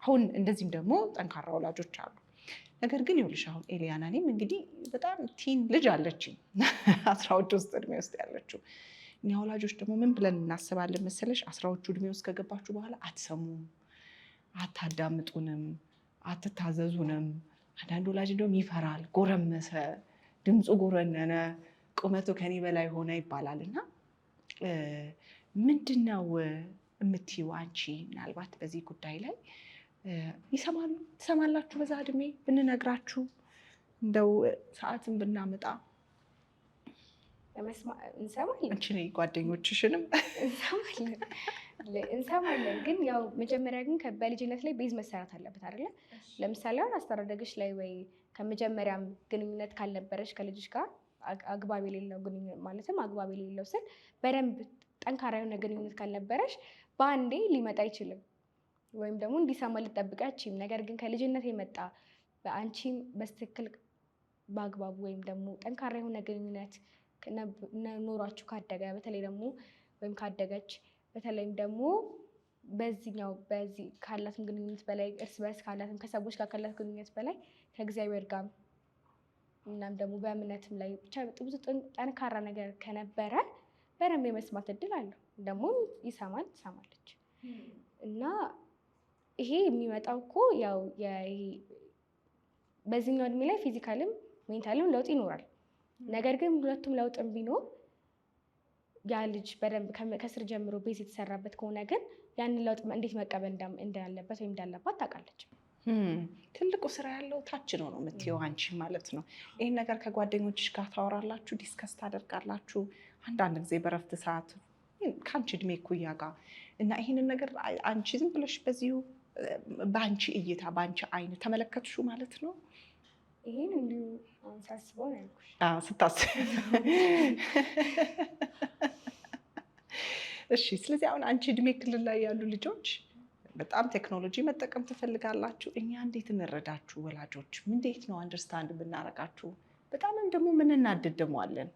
አሁን እንደዚህም ደግሞ ጠንካራ ወላጆች አሉ። ነገር ግን ይኸውልሽ አሁን ኤሊያና እኔም እንግዲህ በጣም ቲን ልጅ አለችኝ 10ዎቹ ውስጥ እድሜ ውስጥ ያለችው። እኛ ወላጆች ደግሞ ምን ብለን እናስባለን መሰለሽ? 10ዎቹ እድሜ ውስጥ ከገባችሁ በኋላ አትሰሙም፣ አታዳምጡንም፣ አትታዘዙንም። አንዳንድ ወላጅ እንደውም ይፈራል፣ ጎረመሰ፣ ድምፁ ጎረነነ፣ ቁመቱ ከኔ በላይ ሆነ ይባላል። እና ምንድን ነው የምትይው አንቺ ምናልባት በዚህ ጉዳይ ላይ ይሰማሉ? ትሰማላችሁ? በዛ እድሜ ብንነግራችሁ እንደው ሰዓትን ብናመጣ እንሰማለን። አንቺ ነይ ጓደኞችሽንም እንሰማለን። ግን ያው መጀመሪያ ግን በልጅነት ላይ ቤዝ መሰራት አለበት አይደለ? ለምሳሌ አሁን አስተዳደግሽ ላይ ወይ ከመጀመሪያም ግንኙነት ካልነበረሽ ከልጅሽ ጋር አግባብ የሌለው ግንኙነት ማለትም አግባብ የሌለው ስል በደንብ ጠንካራ የሆነ ግንኙነት ካልነበረሽ በአንዴ ሊመጣ አይችልም፣ ወይም ደግሞ እንዲሰማ ልጠብቅ አችም። ነገር ግን ከልጅነት የመጣ በአንቺም በስትክክል በአግባቡ ወይም ደግሞ ጠንካራ የሆነ ግንኙነት ኖሯችሁ ካደገ በተለይ ደግሞ ወይም ካደገች በተለይም ደግሞ በዚህ ካላትም ግንኙነት በላይ እርስ በርስ ካላትም ከሰዎች ጋር ካላት ግንኙነት በላይ ከእግዚአብሔር ጋር እናም ደግሞ በእምነትም ላይ ብቻ ብዙ ጠንካራ ነገር ከነበረ በደንብ የመስማት እድል አለው። ደግሞ ትሰማለች። እና ይሄ የሚመጣው እኮ ያው በዚህኛው እድሜ ላይ ፊዚካልም ሜንታልም ለውጥ ይኖራል። ነገር ግን ሁለቱም ለውጥም ቢኖር ያ ልጅ በደንብ ከስር ጀምሮ ቤዝ የተሰራበት ከሆነ ግን ያንን ለውጥ እንዴት መቀበል እንዳለበት ወይም እንዳለባት ታውቃለች። ትልቁ ስራ ያለው ታች ነው የምትይው አንቺ ማለት ነው። ይህን ነገር ከጓደኞችሽ ጋር ታወራላችሁ፣ ዲስከስ ታደርጋላችሁ። አንዳንድ ጊዜ በረፍት ሰዓት ከአንቺ እድሜ እኩያ ጋር እና ይህንን ነገር አንቺ ዝም ብለሽ በዚሁ በአንቺ እይታ በአንቺ አይን ተመለከትሽው ማለት ነው። ይህን እንዲሁ ሳስበው ነው ያልኩሽ። ስታስብ እሺ። ስለዚህ አሁን አንቺ እድሜ ክልል ላይ ያሉ ልጆች በጣም ቴክኖሎጂ መጠቀም ትፈልጋላችሁ። እኛ እንዴት እንረዳችሁ ወላጆች? እንዴት ነው አንደርስታንድ ብናረጋችሁ? በጣምም ደግሞ ምንናደድ ደግሞ አለን።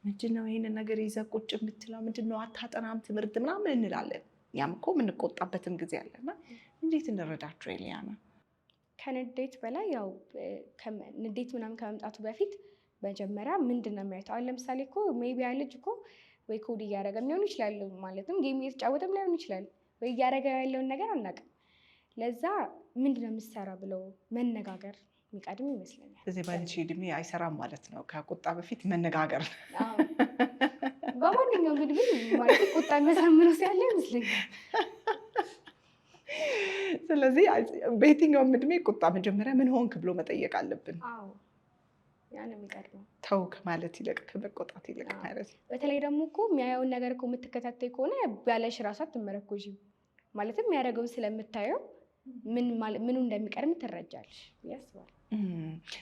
ምንድነው ይሄንን ነገር ይዘህ ቁጭ የምትለው? ምንድነው አታጠናም ትምህርት ምናምን እንላለን። እኛም እኮ የምንቆጣበትም ጊዜ አለና እንዴት እንረዳችሁ ኤሊያና? ከንዴት በላይ ያው ንዴት ምናምን ከመምጣቱ በፊት መጀመሪያ ምንድን ነው የሚያዩት? አሁን ለምሳሌ እኮ ሜይ ቢ ያ ልጅ እኮ ወይ ኮድ እያደረገም ሊሆን ይችላል፣ ማለትም ጌም እየተጫወተም ሊሆን ይችላል፣ ወይ እያደረገ ያለውን ነገር አናውቅም። ለዛ ምንድን ነው የምትሰራ ብለው መነጋገር የሚቀድም ይመስለኛል። እዚህ በአንቺ እድሜ አይሰራም ማለት ነው። ከቁጣ በፊት መነጋገር በማንኛውም እንግዲህ ማለት ቁጣ የሚያሳምነው ሲያለ ይመስለኛል። ስለዚህ በየትኛውም እድሜ ቁጣ መጀመሪያ ምን ሆንክ ብሎ መጠየቅ አለብን። ያን የሚቀድመው ተው ከማለት ይልቅ ከመቆጣት ይልቅ ማለት ነው። በተለይ ደግሞ እኮ የሚያየውን ነገር እኮ የምትከታተይ ከሆነ ያለሽ ራሷ አትመረኮዥም። ማለትም የሚያደርገውን ስለምታየው ምኑ እንደሚቀድም ትረጃለሽ ያስባል።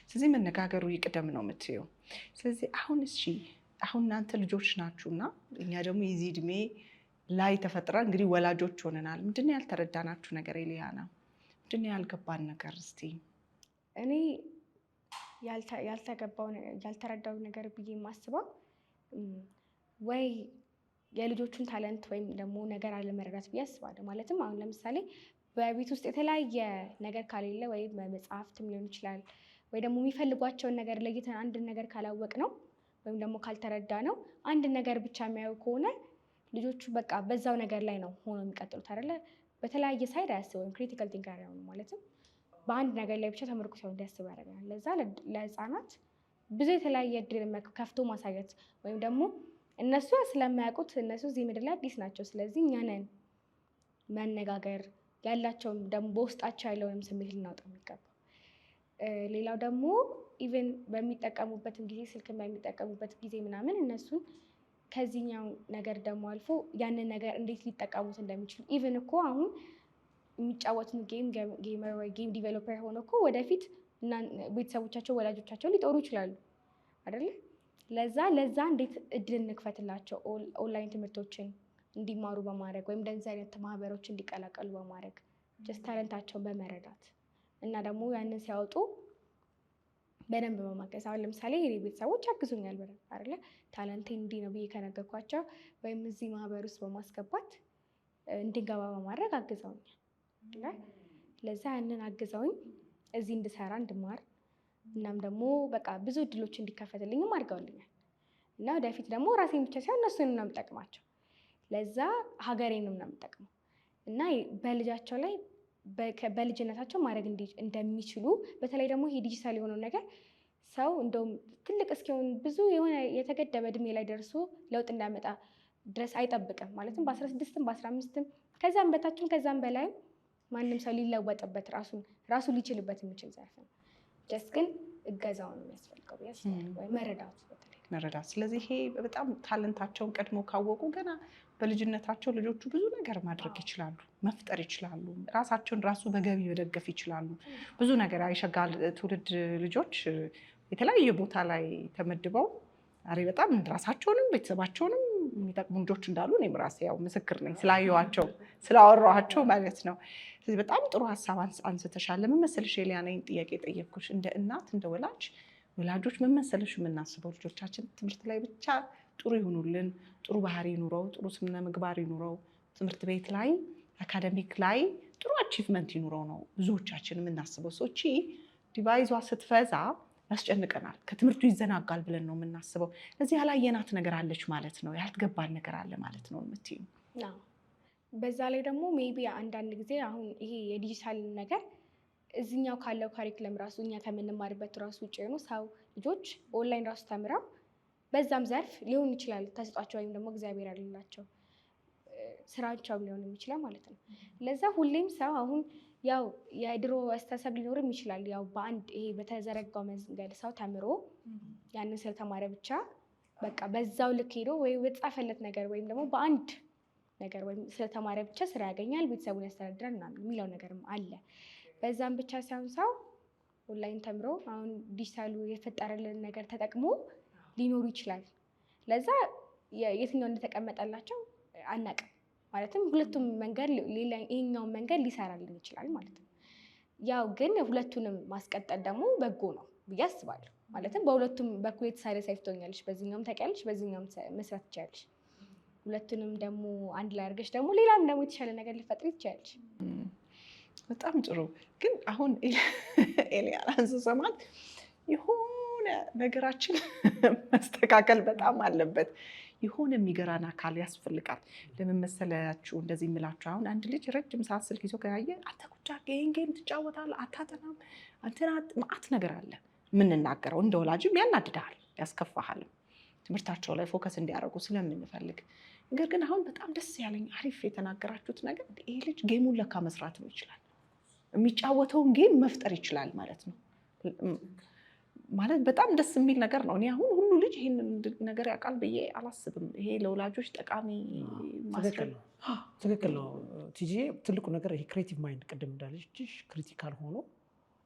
ስለዚህ መነጋገሩ ይቅደም ነው የምትይው። ስለዚህ አሁን እናንተ ልጆች ናችሁና እኛ ደግሞ የዚህ እድሜ ላይ ተፈጥረን እንግዲህ ወላጆች ሆነናል። ምንድን ነው ያልተረዳናችሁ ነገር ኤሊያና? ምንድን ነው ያልገባን ነገር? እስቲ እኔ ያልተረዳው ነገር ብዬ የማስበው ወይ የልጆቹን ታለንት ወይም ደግሞ ነገር አለመረዳት ብዬ አስባለሁ። ማለትም አሁን ለምሳሌ በቤት ውስጥ የተለያየ ነገር ካሌለ ወይ በመጽሐፍትም ሊሆን ይችላል ወይ ደግሞ የሚፈልጓቸውን ነገር ለይተን አንድን ነገር ካላወቅ ነው ወይም ደግሞ ካልተረዳ ነው አንድ ነገር ብቻ የሚያዩ ከሆነ ልጆቹ በቃ በዛው ነገር ላይ ነው ሆኖ የሚቀጥሉት አይደለ? በተለያየ ሳይድ አያስበውም። ክሪቲካል ቲንከር ያው ማለት በአንድ ነገር ላይ ብቻ ተመርኩዘው እንዲያስቡ ያደርጋል። ለዛ ለህፃናት ብዙ የተለያየ እድል ከፍቶ ማሳየት ወይም ደግሞ እነሱ ስለማያውቁት እነሱ እዚህ ምድር ላይ አዲስ ናቸው። ስለዚህ እኛ ነን መነጋገር ያላቸውን ደግሞ በውስጣቸው ያለውንም ስሜት ልናውጣ የሚገባው። ሌላው ደግሞ ኢቨን በሚጠቀሙበትም ጊዜ ስልክን በሚጠቀሙበት ጊዜ ምናምን እነሱን ከዚህኛው ነገር ደግሞ አልፎ ያንን ነገር እንዴት ሊጠቀሙት እንደሚችሉ ኢቨን እኮ አሁን የሚጫወቱት ጌመር ወይ ጌም ዲቨሎፐር ሆኖ እኮ ወደፊት ቤተሰቦቻቸው ወላጆቻቸው ሊጦሩ ይችላሉ አይደለ? ለዛ እንዴት እድል እንክፈትላቸው ኦንላይን ትምህርቶችን እንዲማሩ በማድረግ ወይም እንደዚህ አይነት ማህበሮች እንዲቀላቀሉ በማድረግ ጀስት ታለንታቸውን በመረዳት እና ደግሞ ያንን ሲያወጡ በደንብ በማገዝ አሁን ለምሳሌ የኔ ቤተሰቦች ያግዙኛል በደንብ አይደለ? ታለንቴ እንዲህ ነው ብዬ ከነገርኳቸው ወይም እዚህ ማህበር ውስጥ በማስገባት እንድገባ በማድረግ አግዘውኛል። ለዛ ያንን አግዘውኝ እዚህ እንድሰራ እንድማር እናም ደግሞ በቃ ብዙ እድሎች እንዲከፈትልኝም አድርገውልኛል እና ወደፊት ደግሞ ራሴን ብቻ ሳይሆን እነሱንም ነው የምጠቅማቸው። ለዛ ሀገሬንም ነው የምጠቅመው እና በልጃቸው ላይ በልጅነታቸው ማድረግ እንደሚችሉ በተለይ ደግሞ ይሄ ዲጂታል የሆነው ነገር ሰው እንደውም ትልቅ እስኪሆን ብዙ የሆነ የተገደበ እድሜ ላይ ደርሶ ለውጥ እንዳመጣ ድረስ አይጠብቅም። ማለትም በ16ም በ15ም ከዛም በታችም ከዛም በላይ ማንም ሰው ሊለወጥበት ራሱ ሊችልበት የሚችል ዘርፍ ነው። ጀስት ግን እገዛው ነው የሚያስፈልገው ወይ መረዳት። ስለዚህ ይሄ በጣም ታለንታቸውን ቀድሞ ካወቁ ገና በልጅነታቸው ልጆቹ ብዙ ነገር ማድረግ ይችላሉ፣ መፍጠር ይችላሉ፣ ራሳቸውን ራሱ በገቢ መደገፍ ይችላሉ። ብዙ ነገር አይሸጋል ትውልድ ልጆች የተለያየ ቦታ ላይ ተመድበው ዛሬ በጣም ራሳቸውንም ቤተሰባቸውንም የሚጠቅሙ ልጆች እንዳሉ እኔም ራሴ ያው ምስክር ነኝ፣ ስላየኋቸው ስላወራኋቸው ማለት ነው። ስለዚህ በጣም ጥሩ ሀሳብ አንስተሻል። ለምን መሰለሽ ኤልያና ይህን ጥያቄ ጠየቅኩሽ? እንደ እናት እንደ ወላጆች ምን መሰለሽ የምናስበው ልጆቻችን ትምህርት ላይ ብቻ ጥሩ ይሆኑልን፣ ጥሩ ባህሪ ይኑረው፣ ጥሩ ስነ ምግባር ይኑረው፣ ትምህርት ቤት ላይ አካደሚክ ላይ ጥሩ አቺቭመንት ይኑረው ነው ብዙዎቻችን የምናስበው። ሰዎች ዲቫይዟ ስትፈዛ ያስጨንቀናል፣ ከትምህርቱ ይዘናጋል ብለን ነው የምናስበው። እዚህ ያላየናት ነገር አለች ማለት ነው፣ ያልገባን ነገር አለ ማለት ነው የምትይው። በዛ ላይ ደግሞ ሜቢ አንዳንድ ጊዜ አሁን ይሄ የዲጂታል ነገር እዚህኛው ካለው ካሪክለም ራሱ እኛ ከምንማርበት ራሱ ውጭ የሆኑ ሰው ልጆች ኦንላይን ራሱ ተምረው በዛም ዘርፍ ሊሆን ይችላል ተሰጧቸው ወይም ደግሞ እግዚአብሔር ያለላቸው ስራቸውም ሊሆን ይችላል ማለት ነው። ለዛ ሁሌም ሰው አሁን ያው የድሮ አስተሳሰብ ሊኖርም ይችላል። ያው በአንድ ይሄ በተዘረጋው መንገድ ሰው ተምሮ ያንን ስለተማረ ብቻ በቃ በዛው ልክ ሄዶ ወይ በጻፈለት ነገር ወይም ደግሞ በአንድ ነገር ወይም ስለተማረ ብቻ ስራ ያገኛል፣ ቤተሰቡን ያስተዳድራል ምናምን የሚለው ነገርም አለ። በዛም ብቻ ሳይሆን ሰው ኦንላይን ተምሮ አሁን ዲጂታሉ የፈጠረልን ነገር ተጠቅሞ ሊኖሩ ይችላል። ለዛ የትኛው እንደተቀመጠላቸው አናውቅም። ማለትም ሁለቱም መንገድ ይሄኛውን መንገድ ሊሰራልን ይችላል ማለት ነው። ያው ግን ሁለቱንም ማስቀጠል ደግሞ በጎ ነው ብዬ አስባለሁ። ማለትም በሁለቱም በኩል የተሳለ ሰይፍ ትሆኛለሽ፣ በዚህኛውም ታውቂያለሽ፣ በዚህኛውም መስራት ትችያለሽ። ሁለቱንም ደግሞ አንድ ላይ አድርገሽ ደግሞ ሌላም ደግሞ የተሻለ ነገር ሊፈጥሪ ትችያለሽ። በጣም ጥሩ። ግን አሁን ኤልያናን ስሰማት የሆነ ነገራችን መስተካከል በጣም አለበት። የሆነ የሚገራን አካል ያስፈልጋል። ለምን መሰላችሁ እንደዚህ የምላችሁ? አሁን አንድ ልጅ ረጅም ሰዓት ስልክ ይዞ ከያየ አንተ ቁጭ ጌም ትጫወታለህ፣ አታጠናም፣ ማአት ነገር አለ የምንናገረው። እንደ ወላጅም ያናድድሃል፣ ያስከፋሃል። ትምህርታቸው ላይ ፎከስ እንዲያደርጉ ስለምንፈልግ። ነገር ግን አሁን በጣም ደስ ያለኝ አሪፍ የተናገራችሁት ነገር ይሄ ልጅ ጌሙን ለካ መስራት ነው ይችላል፣ የሚጫወተውን ጌም መፍጠር ይችላል ማለት ነው። ማለት በጣም ደስ የሚል ነገር ነው። እኔ አሁን ሁሉ ልጅ ይሄን ነገር ያውቃል ብዬ አላስብም። ይሄ ለወላጆች ጠቃሚ ትክክል ነው ቲጂ። ትልቁ ነገር ይሄ ክሬቲቭ ማይንድ ቅድም እንዳለችሽ ክሪቲካል ሆኖ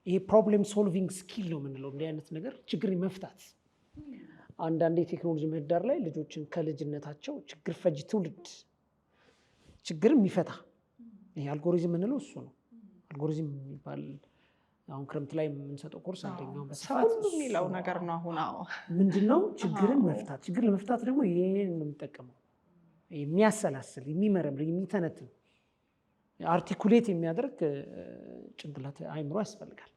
ይሄ ፕሮብሌም ሶልቪንግ ስኪል ነው የምንለው። እንዲህ አይነት ነገር ችግር መፍታት። አንዳንድ የቴክኖሎጂ ምህዳር ላይ ልጆችን ከልጅነታቸው ችግር ፈጅ ትውልድ ችግር የሚፈታ ይሄ አልጎሪዝም የምንለው እሱ ነው። አልጎሪዝም የሚባል አሁን ክረምት ላይ የምንሰጠው ኮርስ አንደኛው በስፋት የሚለው ነገር ነው። አሁን ምንድነው ችግርን መፍታት። ችግር ለመፍታት ደግሞ ይሄን ነው የሚጠቀመው። የሚያሰላስል፣ የሚመረምር፣ የሚተነትን፣ አርቲኩሌት የሚያደርግ ጭንቅላት አይምሮ ያስፈልጋል።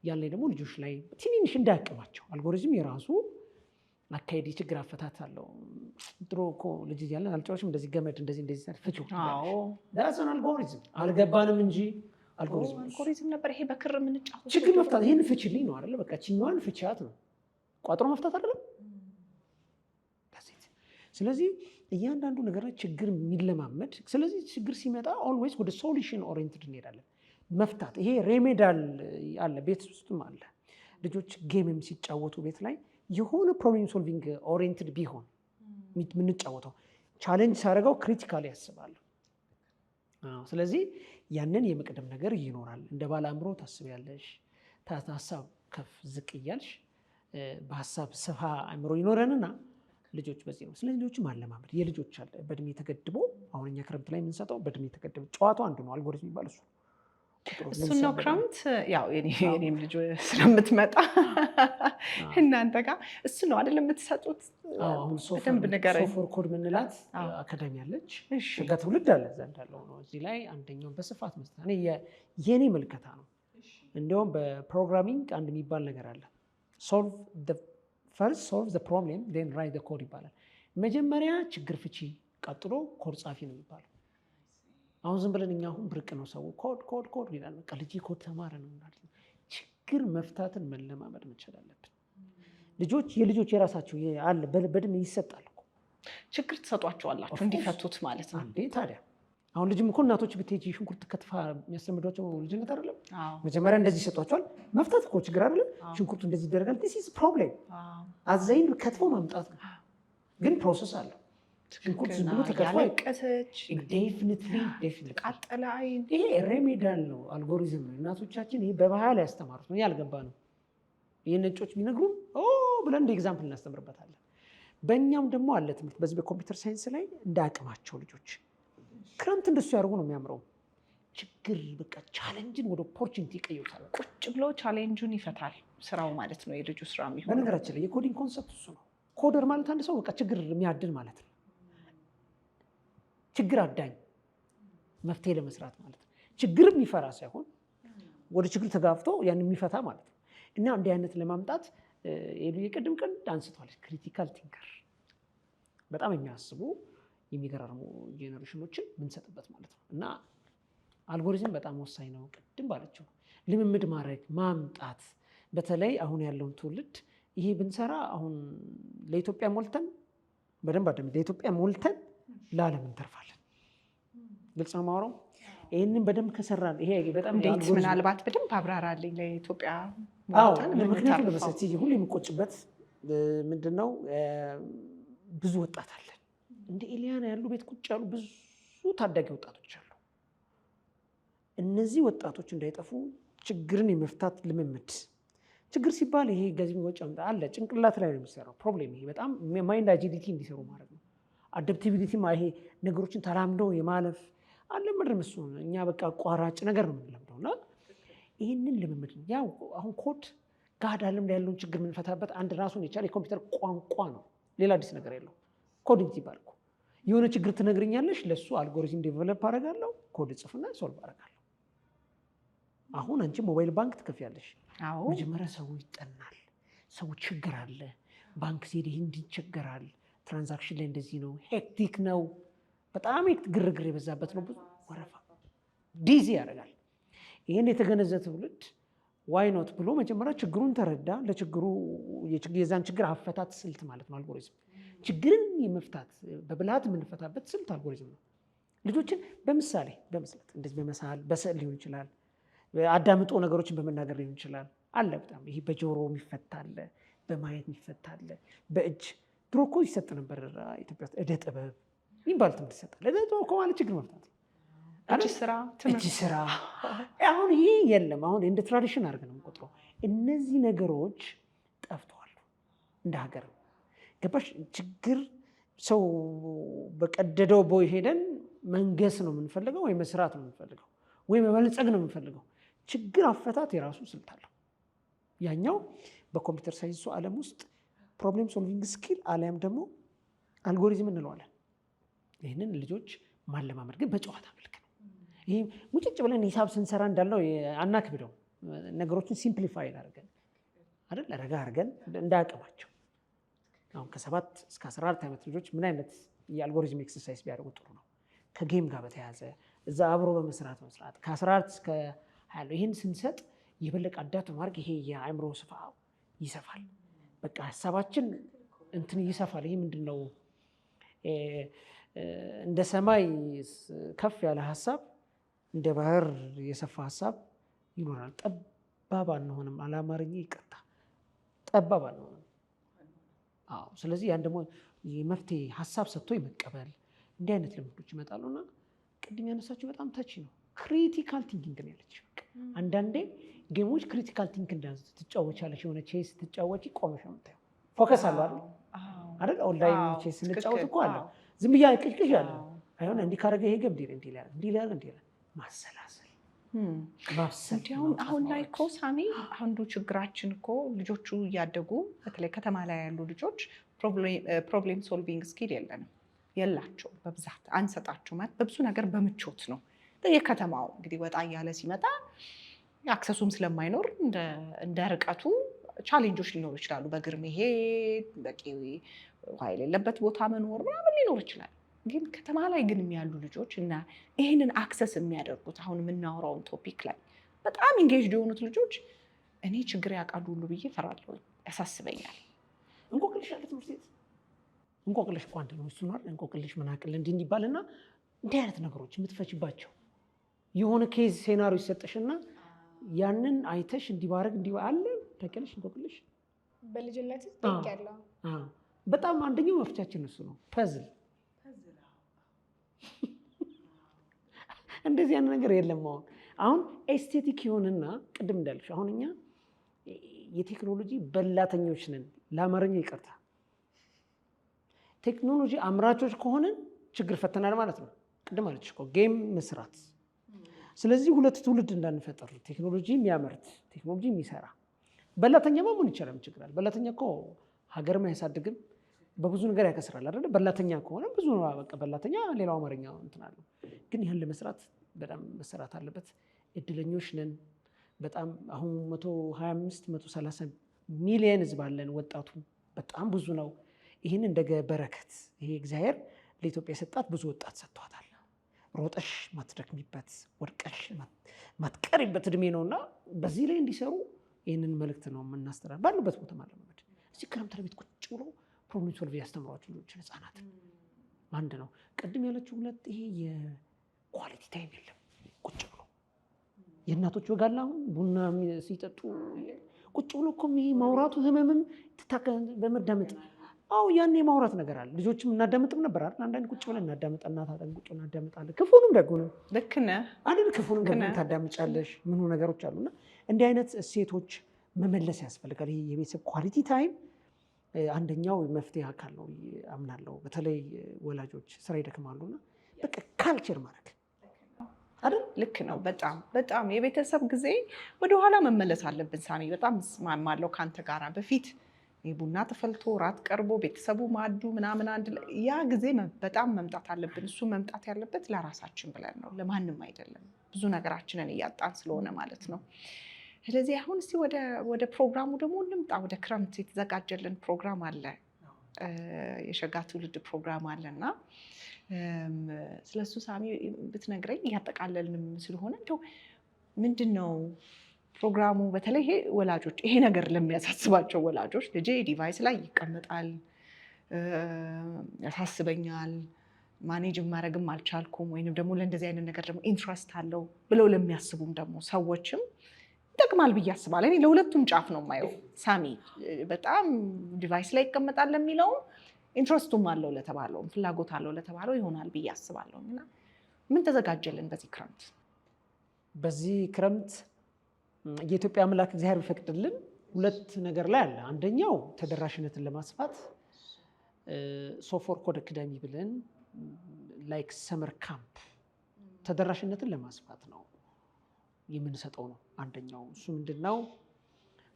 ያን ላይ ደግሞ ልጆች ላይ ትንንሽ እንዳያቅማቸው አልጎሪዝም የራሱ አካሄድ የችግር አፈታት አለው። ድሮ እኮ ልጅ እያለን አልጫዎችም እንደዚህ ገመድ እንደዚህ ፍቺው ዳሰን አልጎሪዝም አልገባንም እንጂ አልጎሪዝም ነበር። ይሄ በክር የምንጫወተው ችግር መፍታት ይሄን ፍቺልኝ ነው አይደለ? በቃ ችኛዋን ፍቺያት ነው ቋጥሮ መፍታት አይደለም። ስለዚህ እያንዳንዱ ነገር ላይ ችግር የሚለማመድ። ስለዚህ ችግር ሲመጣ ኦልዌይስ ወደ ሶሉሽን ኦሪየንትድ እንሄዳለን። መፍታት ይሄ ሬሜዳል አለ፣ ቤት ውስጥም አለ። ልጆች ጌምም ሲጫወቱ ቤት ላይ የሆነ ፕሮብሌም ሶልቪንግ ኦሪየንትድ ቢሆን የምንጫወተው ቻሌንጅ ሳደርገው ክሪቲካሊ ያስባሉ። ስለዚህ ያንን የመቅደም ነገር ይኖራል። እንደ ባለ አእምሮ ታስቢያለሽ፣ ሀሳብ ከፍ ዝቅ እያልሽ በሀሳብ ስፋ አእምሮ ይኖረንና ልጆች በዚህ ነው። ስለዚህ ልጆች ማለማመድ የልጆች አለ በእድሜ ተገድቦ አሁን እኛ ክረምት ላይ የምንሰጠው በእድሜ ተገድቦ ጨዋታው አንዱ ነው። አልጎሪዝም የሚባል እሱ ነው። ክረምት ያው የኔም ልጅ ስለምትመጣ እናንተ ጋር እሱ ነው አይደል የምትሰጡት? በደንብ ንገረኝ። ሶፎር ኮድ ምንላት አካዳሚ አለች። ትውልድ አለ እዛ እንዳለው ነው። እዚህ ላይ አንደኛውን በስፋት መስጠት የኔ መልከታ ነው። እንዲሁም በፕሮግራሚንግ አንድ የሚባል ነገር አለ። ፈርስት ሶልቭ ዘ ፕሮብሌም ዜን ራይት ዘ ኮድ ይባላል። መጀመሪያ ችግር ፍቺ፣ ቀጥሎ ኮድ ጻፊ ነው የሚባለው። አሁን ዝም ብለን እኛ አሁን ብርቅ ነው ሰው ኮድ ኮድ ኮድ ይላል። በቃ ልጅ ኮድ ተማረ ነው ማለት ነው። ችግር መፍታትን መለማመድ መቻል አለብን። የልጆች የራሳቸው አለ በደንብ ይሰጣል እኮ ችግር ትሰጧቸዋላችሁ እንዲፈቱት ማለት ነው። እንዴ ታዲያ አሁን ልጅም እኮ እናቶች ብትሄጂ ሽንኩርት ከትፋ የሚያስተምዷቸው ልጅነት አይደለም። መጀመሪያ እንደዚህ ይሰጧቸዋል። መፍታት እኮ ችግር አይደለም። ሽንኩርቱ እንደዚህ ይደረጋል። ዲስ ኢዝ ፕሮብሌም አዘይን ከትፎ ማምጣት ነው። ግን ፕሮሰስ አለው። ሽንኩርት ዝም ብሎ ተከትፎ ያለቀሰች ዴፊኒትሊ ቃጠለ አይን ይሄ ሬሜዳል ነው። አልጎሪዝም ነው። እናቶቻችን ይሄ በባህል ያስተማሩት ነው። ያልገባ ነው። ይሄ ነጮች ቢነግሩን ብለን እንደ ኤግዛምፕል እናስተምርበታለን። በእኛም ደግሞ አለ ትምህርት በዚህ በኮምፒውተር ሳይንስ ላይ እንደ አቅማቸው ልጆች ክረምት እንደሱ ያደርጉ ነው የሚያምረው። ችግር በቃ ቻሌንጅን ወደ ኦፖርቹኒቲ ይቀይሩታል። ቁጭ ብሎ ቻሌንጁን ይፈታል ስራው ማለት ነው። የልጁ ስራ የሚሆነው በነገራችን ላይ የኮዲንግ ኮንሰፕት እሱ ነው። ኮደር ማለት አንድ ሰው በቃ ችግር የሚያድን ማለት ነው። ችግር አዳኝ መፍትሄ ለመስራት ማለት ነው። ችግር የሚፈራ ሳይሆን ወደ ችግር ተጋፍቶ ያን የሚፈታ ማለት ነው። እና እንዲህ አይነት ለማምጣት የቅድም ቀን አንስቷል። ክሪቲካል ቲንከር በጣም የሚያስቡ የሚገራርሙ ጄኔሬሽኖችን የምንሰጥበት ማለት ነው። እና አልጎሪዝም በጣም ወሳኝ ነው። ቅድም ባለችው ልምምድ ማድረግ ማምጣት፣ በተለይ አሁን ያለውን ትውልድ ይሄ ብንሰራ አሁን ለኢትዮጵያ ሞልተን በደንብ ለኢትዮጵያ ሞልተን ለዓለም እንተርፋለን። ግልጽ ነው የማወራው። ይህንን በደንብ ከሰራን ይሄ በጣም ምናልባት በደንብ አብራራልኝ ለኢትዮጵያ። ምክንያቱም ለመሰት ሁሉ የሚቆጭበት ምንድነው ብዙ ወጣት አለ እንደ ኤሊያና ያሉ ቤት ቁጭ ያሉ ብዙ ታዳጊ ወጣቶች አሉ። እነዚህ ወጣቶች እንዳይጠፉ ችግርን የመፍታት ልምምድ። ችግር ሲባል ይሄ ገዚህ ወጭ አለ ጭንቅላት ላይ ነው የሚሰራው ፕሮብሌም። ይሄ በጣም ማይንድ አጂሊቲ እንዲሰሩ ማድረግ ነው። አዳፕቲቪቲ ይሄ ነገሮችን ተራምዶ የማለፍ አለመድረም እሱ እኛ በቃ አቋራጭ ነገር ነው የምንለምደው። እና ይህንን ልምምድ ያው አሁን ኮድ ጋድ አለም ላይ ያለውን ችግር የምንፈታበት አንድ ራሱን የቻለ የኮምፒውተር ቋንቋ ነው። ሌላ አዲስ ነገር የለው። ኮዲንግ ሲባል እኮ የሆነ ችግር ትነግርኛለሽ፣ ለሱ አልጎሪዝም ዴቨሎፕ አደርጋለሁ፣ ኮድ ጽፍና ሶልቭ አደርጋለሁ። አሁን አንቺ ሞባይል ባንክ ትከፍያለሽ። መጀመሪያ ሰው ይጠናል። ሰው ችግር አለ፣ ባንክ ሲሄድ ይህ እንዲቸገራል፣ ትራንዛክሽን ላይ እንደዚህ ነው፣ ሄክቲክ ነው፣ በጣም ግርግር የበዛበት ነው፣ ብዙ ወረፋ ዲዚ ያደርጋል። ይህን የተገነዘበ ትውልድ ዋይ ኖት ብሎ መጀመሪያ ችግሩን ተረዳ። ለችግሩ የዛን ችግር አፈታት ስልት ማለት ነው አልጎሪዝም። ችግርን የመፍታት በብልሃት የምንፈታበት ስልት አልጎሪዝም ነው። ልጆችን በምሳሌ በምስለት እንደዚህ በመሳል በስዕል ሊሆን ይችላል፣ አዳምጦ ነገሮችን በመናገር ሊሆን ይችላል። አለ በጣም ይሄ በጆሮ የሚፈታለ፣ በማየት የሚፈታለ፣ በእጅ ድሮ እኮ ይሰጥ ነበር ኢትዮጵያ ውስጥ እደ ጥበብ የሚባል ትምህርት ይሰጣል። እደ ጥበብ እኮ ማለት ችግር መፍታት ነው። እጅ ስራ አሁን ይሄ የለም። አሁን እንደ ትራዲሽን አድርገን ነው የምንቆጥረው። እነዚህ ነገሮች ጠፍተዋል እንደ ሀገር። ገባሽ? ችግር ሰው በቀደደው ቦይ ሄደን መንገስ ነው የምንፈልገው፣ ወይ መስራት ነው የምንፈልገው፣ ወይ መበልጸግ ነው የምንፈልገው። ችግር አፈታት የራሱ ስልት አለው። ያኛው በኮምፒውተር ሳይንሱ ዓለም ውስጥ ፕሮብሌም ሶልቪንግ ስኪል አሊያም ደግሞ አልጎሪዝም እንለዋለን። ይህንን ልጆች ማለማመድ ግን በጨዋታ መልክ ነው። ይህ ሙጭጭ ብለን ሂሳብ ስንሰራ እንዳልነው አናክብደው። ነገሮችን ሲምፕሊፋይ አድርገን አይደል ረጋ አድርገን እንዳያቅማቸው። አሁን ከ7 እስከ 14 ዓመት ልጆች ምን አይነት የአልጎሪዝም ኤክሰርሳይዝ ቢያደርጉ ጥሩ ነው? ከጌም ጋር በተያያዘ እዛ አብሮ በመስራት ከ14 እስከ 20 ይህን ስንሰጥ የበለቀ አዳት በማድረግ ይሄ የአእምሮ ስፋው ይሰፋል። በቃ ሀሳባችን እንትን ይሰፋል። ይሄ ምንድን ነው? እንደ ሰማይ ከፍ ያለ ሀሳብ እንደ ባህር የሰፋ ሀሳብ ይኖራል። ጠባብ አንሆንም። አላማርኛ ይቅርታ ጠባብ ነው። አዎ ስለዚህ ያን ደግሞ የመፍትሄ ሀሳብ ሰጥቶ የመቀበል እንዲህ አይነት ልምዶች ይመጣሉና ቅድም ያነሳችሁ በጣም ተች ነው። ክሪቲካል ቲንኪንግ ነው ያለች። አንዳንዴ ጌሞች ክሪቲካል ቲንክ እንዳዝ ትጫወቻለሽ። የሆነ ቼስ ትጫወቺ ቆመሽ ነው የምታየው። ፎከስ አለው አይደል? ኦንላይን ቼስ እንጫወት እኮ አለ። ዝም ብያ ቅጭቅጭ አለ አይሆን እንዲህ ካረገ ይሄ ገብ እንዲህ ይላል ማሰላሰል ማብሰል። አሁን ላይ እኮ ሳሚ አንዱ ችግራችን እኮ ልጆቹ እያደጉ በተለይ ከተማ ላይ ያሉ ልጆች ፕሮብሌም ሶልቪንግ ስኪል የላቸው በብዛት አንሰጣቸው። ማለት በብዙ ነገር በምቾት ነው። የከተማው እንግዲህ ወጣ እያለ ሲመጣ አክሰሱም ስለማይኖር እንደ ርቀቱ ቻሌንጆች ሊኖሩ ይችላሉ። በእግር መሄድ፣ በቂ ውሃ የሌለበት ቦታ መኖር ምናምን ሊኖር ይችላል። ግን ከተማ ላይ ግን ያሉ ልጆች እና ይህንን አክሰስ የሚያደርጉት አሁን የምናወራውን ቶፒክ ላይ በጣም ኢንጌጅድ የሆኑት ልጆች እኔ ችግር ያውቃሉ ሁሉ ብዬ እፈራለሁ፣ ያሳስበኛል። እንቆቅልሽ አለ ትምህርት ቤት እንቆቅልሽ እኮ አንድ ነው። እሱ ነው እንቆቅልሽ መናቅል እንዲህ እንዲባልና እንዲህ አይነት ነገሮች የምትፈችባቸው የሆነ ኬዝ ሴናሪዮ ይሰጥሽና ያንን አይተሽ እንዲባረግ እንዲህ አለ ታውቂያለሽ። እንቆቅልሽ በልጅነት ጠይቄያለሁ። በጣም አንደኛው መፍቻችን እሱ ነው። ፐዝል እንደዚህ አይነት ነገር የለም። አሁን ኤስቴቲክ ይሆንና ቅድም እንዳልሽ አሁን እኛ የቴክኖሎጂ በላተኞች ነን። ለአማርኛ ይቅርታ። ቴክኖሎጂ አምራቾች ከሆንን ችግር ፈተናል ማለት ነው። ቅድም አለች እኮ ጌም መስራት። ስለዚህ ሁለት ትውልድ እንዳንፈጠር ቴክኖሎጂ የሚያመርት ቴክኖሎጂ የሚሰራ በላተኛማ መሆን ይቻላል። ችግር አለ። በላተኛ እኮ ሀገርም አያሳድግም፣ በብዙ ነገር ያከስራል አይደል? በላተኛ ከሆነ ብዙ ነው በቃ በላተኛ። ሌላው አማርኛ እንትን አለው። ግን ይህን ለመስራት በጣም መሰራት አለበት። እድለኞች ነን በጣም። አሁን 125 130 ሚሊዮን ህዝብ አለን። ወጣቱ በጣም ብዙ ነው። ይህን እንደ በረከት ይሄ እግዚአብሔር ለኢትዮጵያ የሰጣት ብዙ ወጣት ሰጥቷታል። ሮጠሽ ማትደክሚበት ወድቀሽ ማትቀሪበት እድሜ ነውና በዚህ ላይ እንዲሰሩ ይህንን መልእክት ነው የምናስተላልፍ። ባሉበት ቦታ ማለመድ እዚህ ክረምት ቤት ቁጭ ብሎ ፕሮብሌም ሶልቭ ያስተምሯቸው ልጆችን ህፃናት አንድ ነው። ቅድም ያለችው ሁለት ይሄ የኳሊቲ ታይም የለም። ቁጭ ብሎ የእናቶች ወጋላ አሁን ቡና ሲጠጡ ቁጭ ብሎ እኮ ማውራቱ ህመምም በመዳመጥ አዎ ያኔ ማውራት ነገር አለ። ልጆችም እናዳምጥም ነበር አይደል? አንዳንድ ቁጭ ብለን እናዳምጥ እናታለን ቁጭ ብለን እናዳምጣለን። ክፉንም ደጉንም ልክ ነህ አይደል? ክፉንም ደጉንም ታዳምጫለሽ። ምኑ ነገሮች አሉና እንዲህ አይነት እሴቶች መመለስ ያስፈልጋል። ይሄ የቤተሰብ ኳሊቲ ታይም አንደኛው መፍትሄ አካል ነው አምናለሁ። በተለይ ወላጆች ስራ ይደክማሉና በቃ ካልቸር ማድረግ አይደል? ልክ ነው። በጣም በጣም የቤተሰብ ጊዜ ወደኋላ መመለስ አለብን። ሳሚ በጣም እስማማለሁ ከአንተ ጋራ። በፊት ቡና ተፈልቶ ራት ቀርቦ ቤተሰቡ ማዱ ምናምን አንድ ያ ጊዜ በጣም መምጣት አለብን። እሱ መምጣት ያለበት ለራሳችን ብለን ነው፣ ለማንም አይደለም። ብዙ ነገራችንን እያጣን ስለሆነ ማለት ነው። ስለዚህ አሁን እስቲ ወደ ፕሮግራሙ ደግሞ እንምጣ። ወደ ክረምት የተዘጋጀልን ፕሮግራም አለ፣ የሸጋ ትውልድ ፕሮግራም አለና ስለሱ ሳሚ ብትነግረኝ እያጠቃለልንም ስለሆነ እንደው ምንድን ነው ፕሮግራሙ? በተለይ ወላጆች ይሄ ነገር ለሚያሳስባቸው ወላጆች ልጄ ዲቫይስ ላይ ይቀመጣል፣ ያሳስበኛል፣ ማኔጅ ማድረግም አልቻልኩም፣ ወይንም ደግሞ ለእንደዚህ አይነት ነገር ደግሞ ኢንትረስት አለው ብለው ለሚያስቡም ደግሞ ሰዎችም ይጠቅማል ብዬ አስባለሁ። እኔ ለሁለቱም ጫፍ ነው የማየው ሳሚ። በጣም ዲቫይስ ላይ ይቀመጣል ለሚለውም ኢንትረስቱም አለው ለተባለውም ፍላጎት አለው ለተባለው ይሆናል ብዬ አስባለሁ። እና ምን ተዘጋጀልን በዚህ ክረምት? በዚህ ክረምት የኢትዮጵያ አምላክ እግዚአብሔር ቢፈቅድልን ሁለት ነገር ላይ አለ። አንደኛው ተደራሽነትን ለማስፋት ሶፎር ኮድ አካዳሚ ብለን ላይክ ሰመር ካምፕ ተደራሽነትን ለማስፋት ነው የምንሰጠው ነው አንደኛው። እሱ ምንድነው?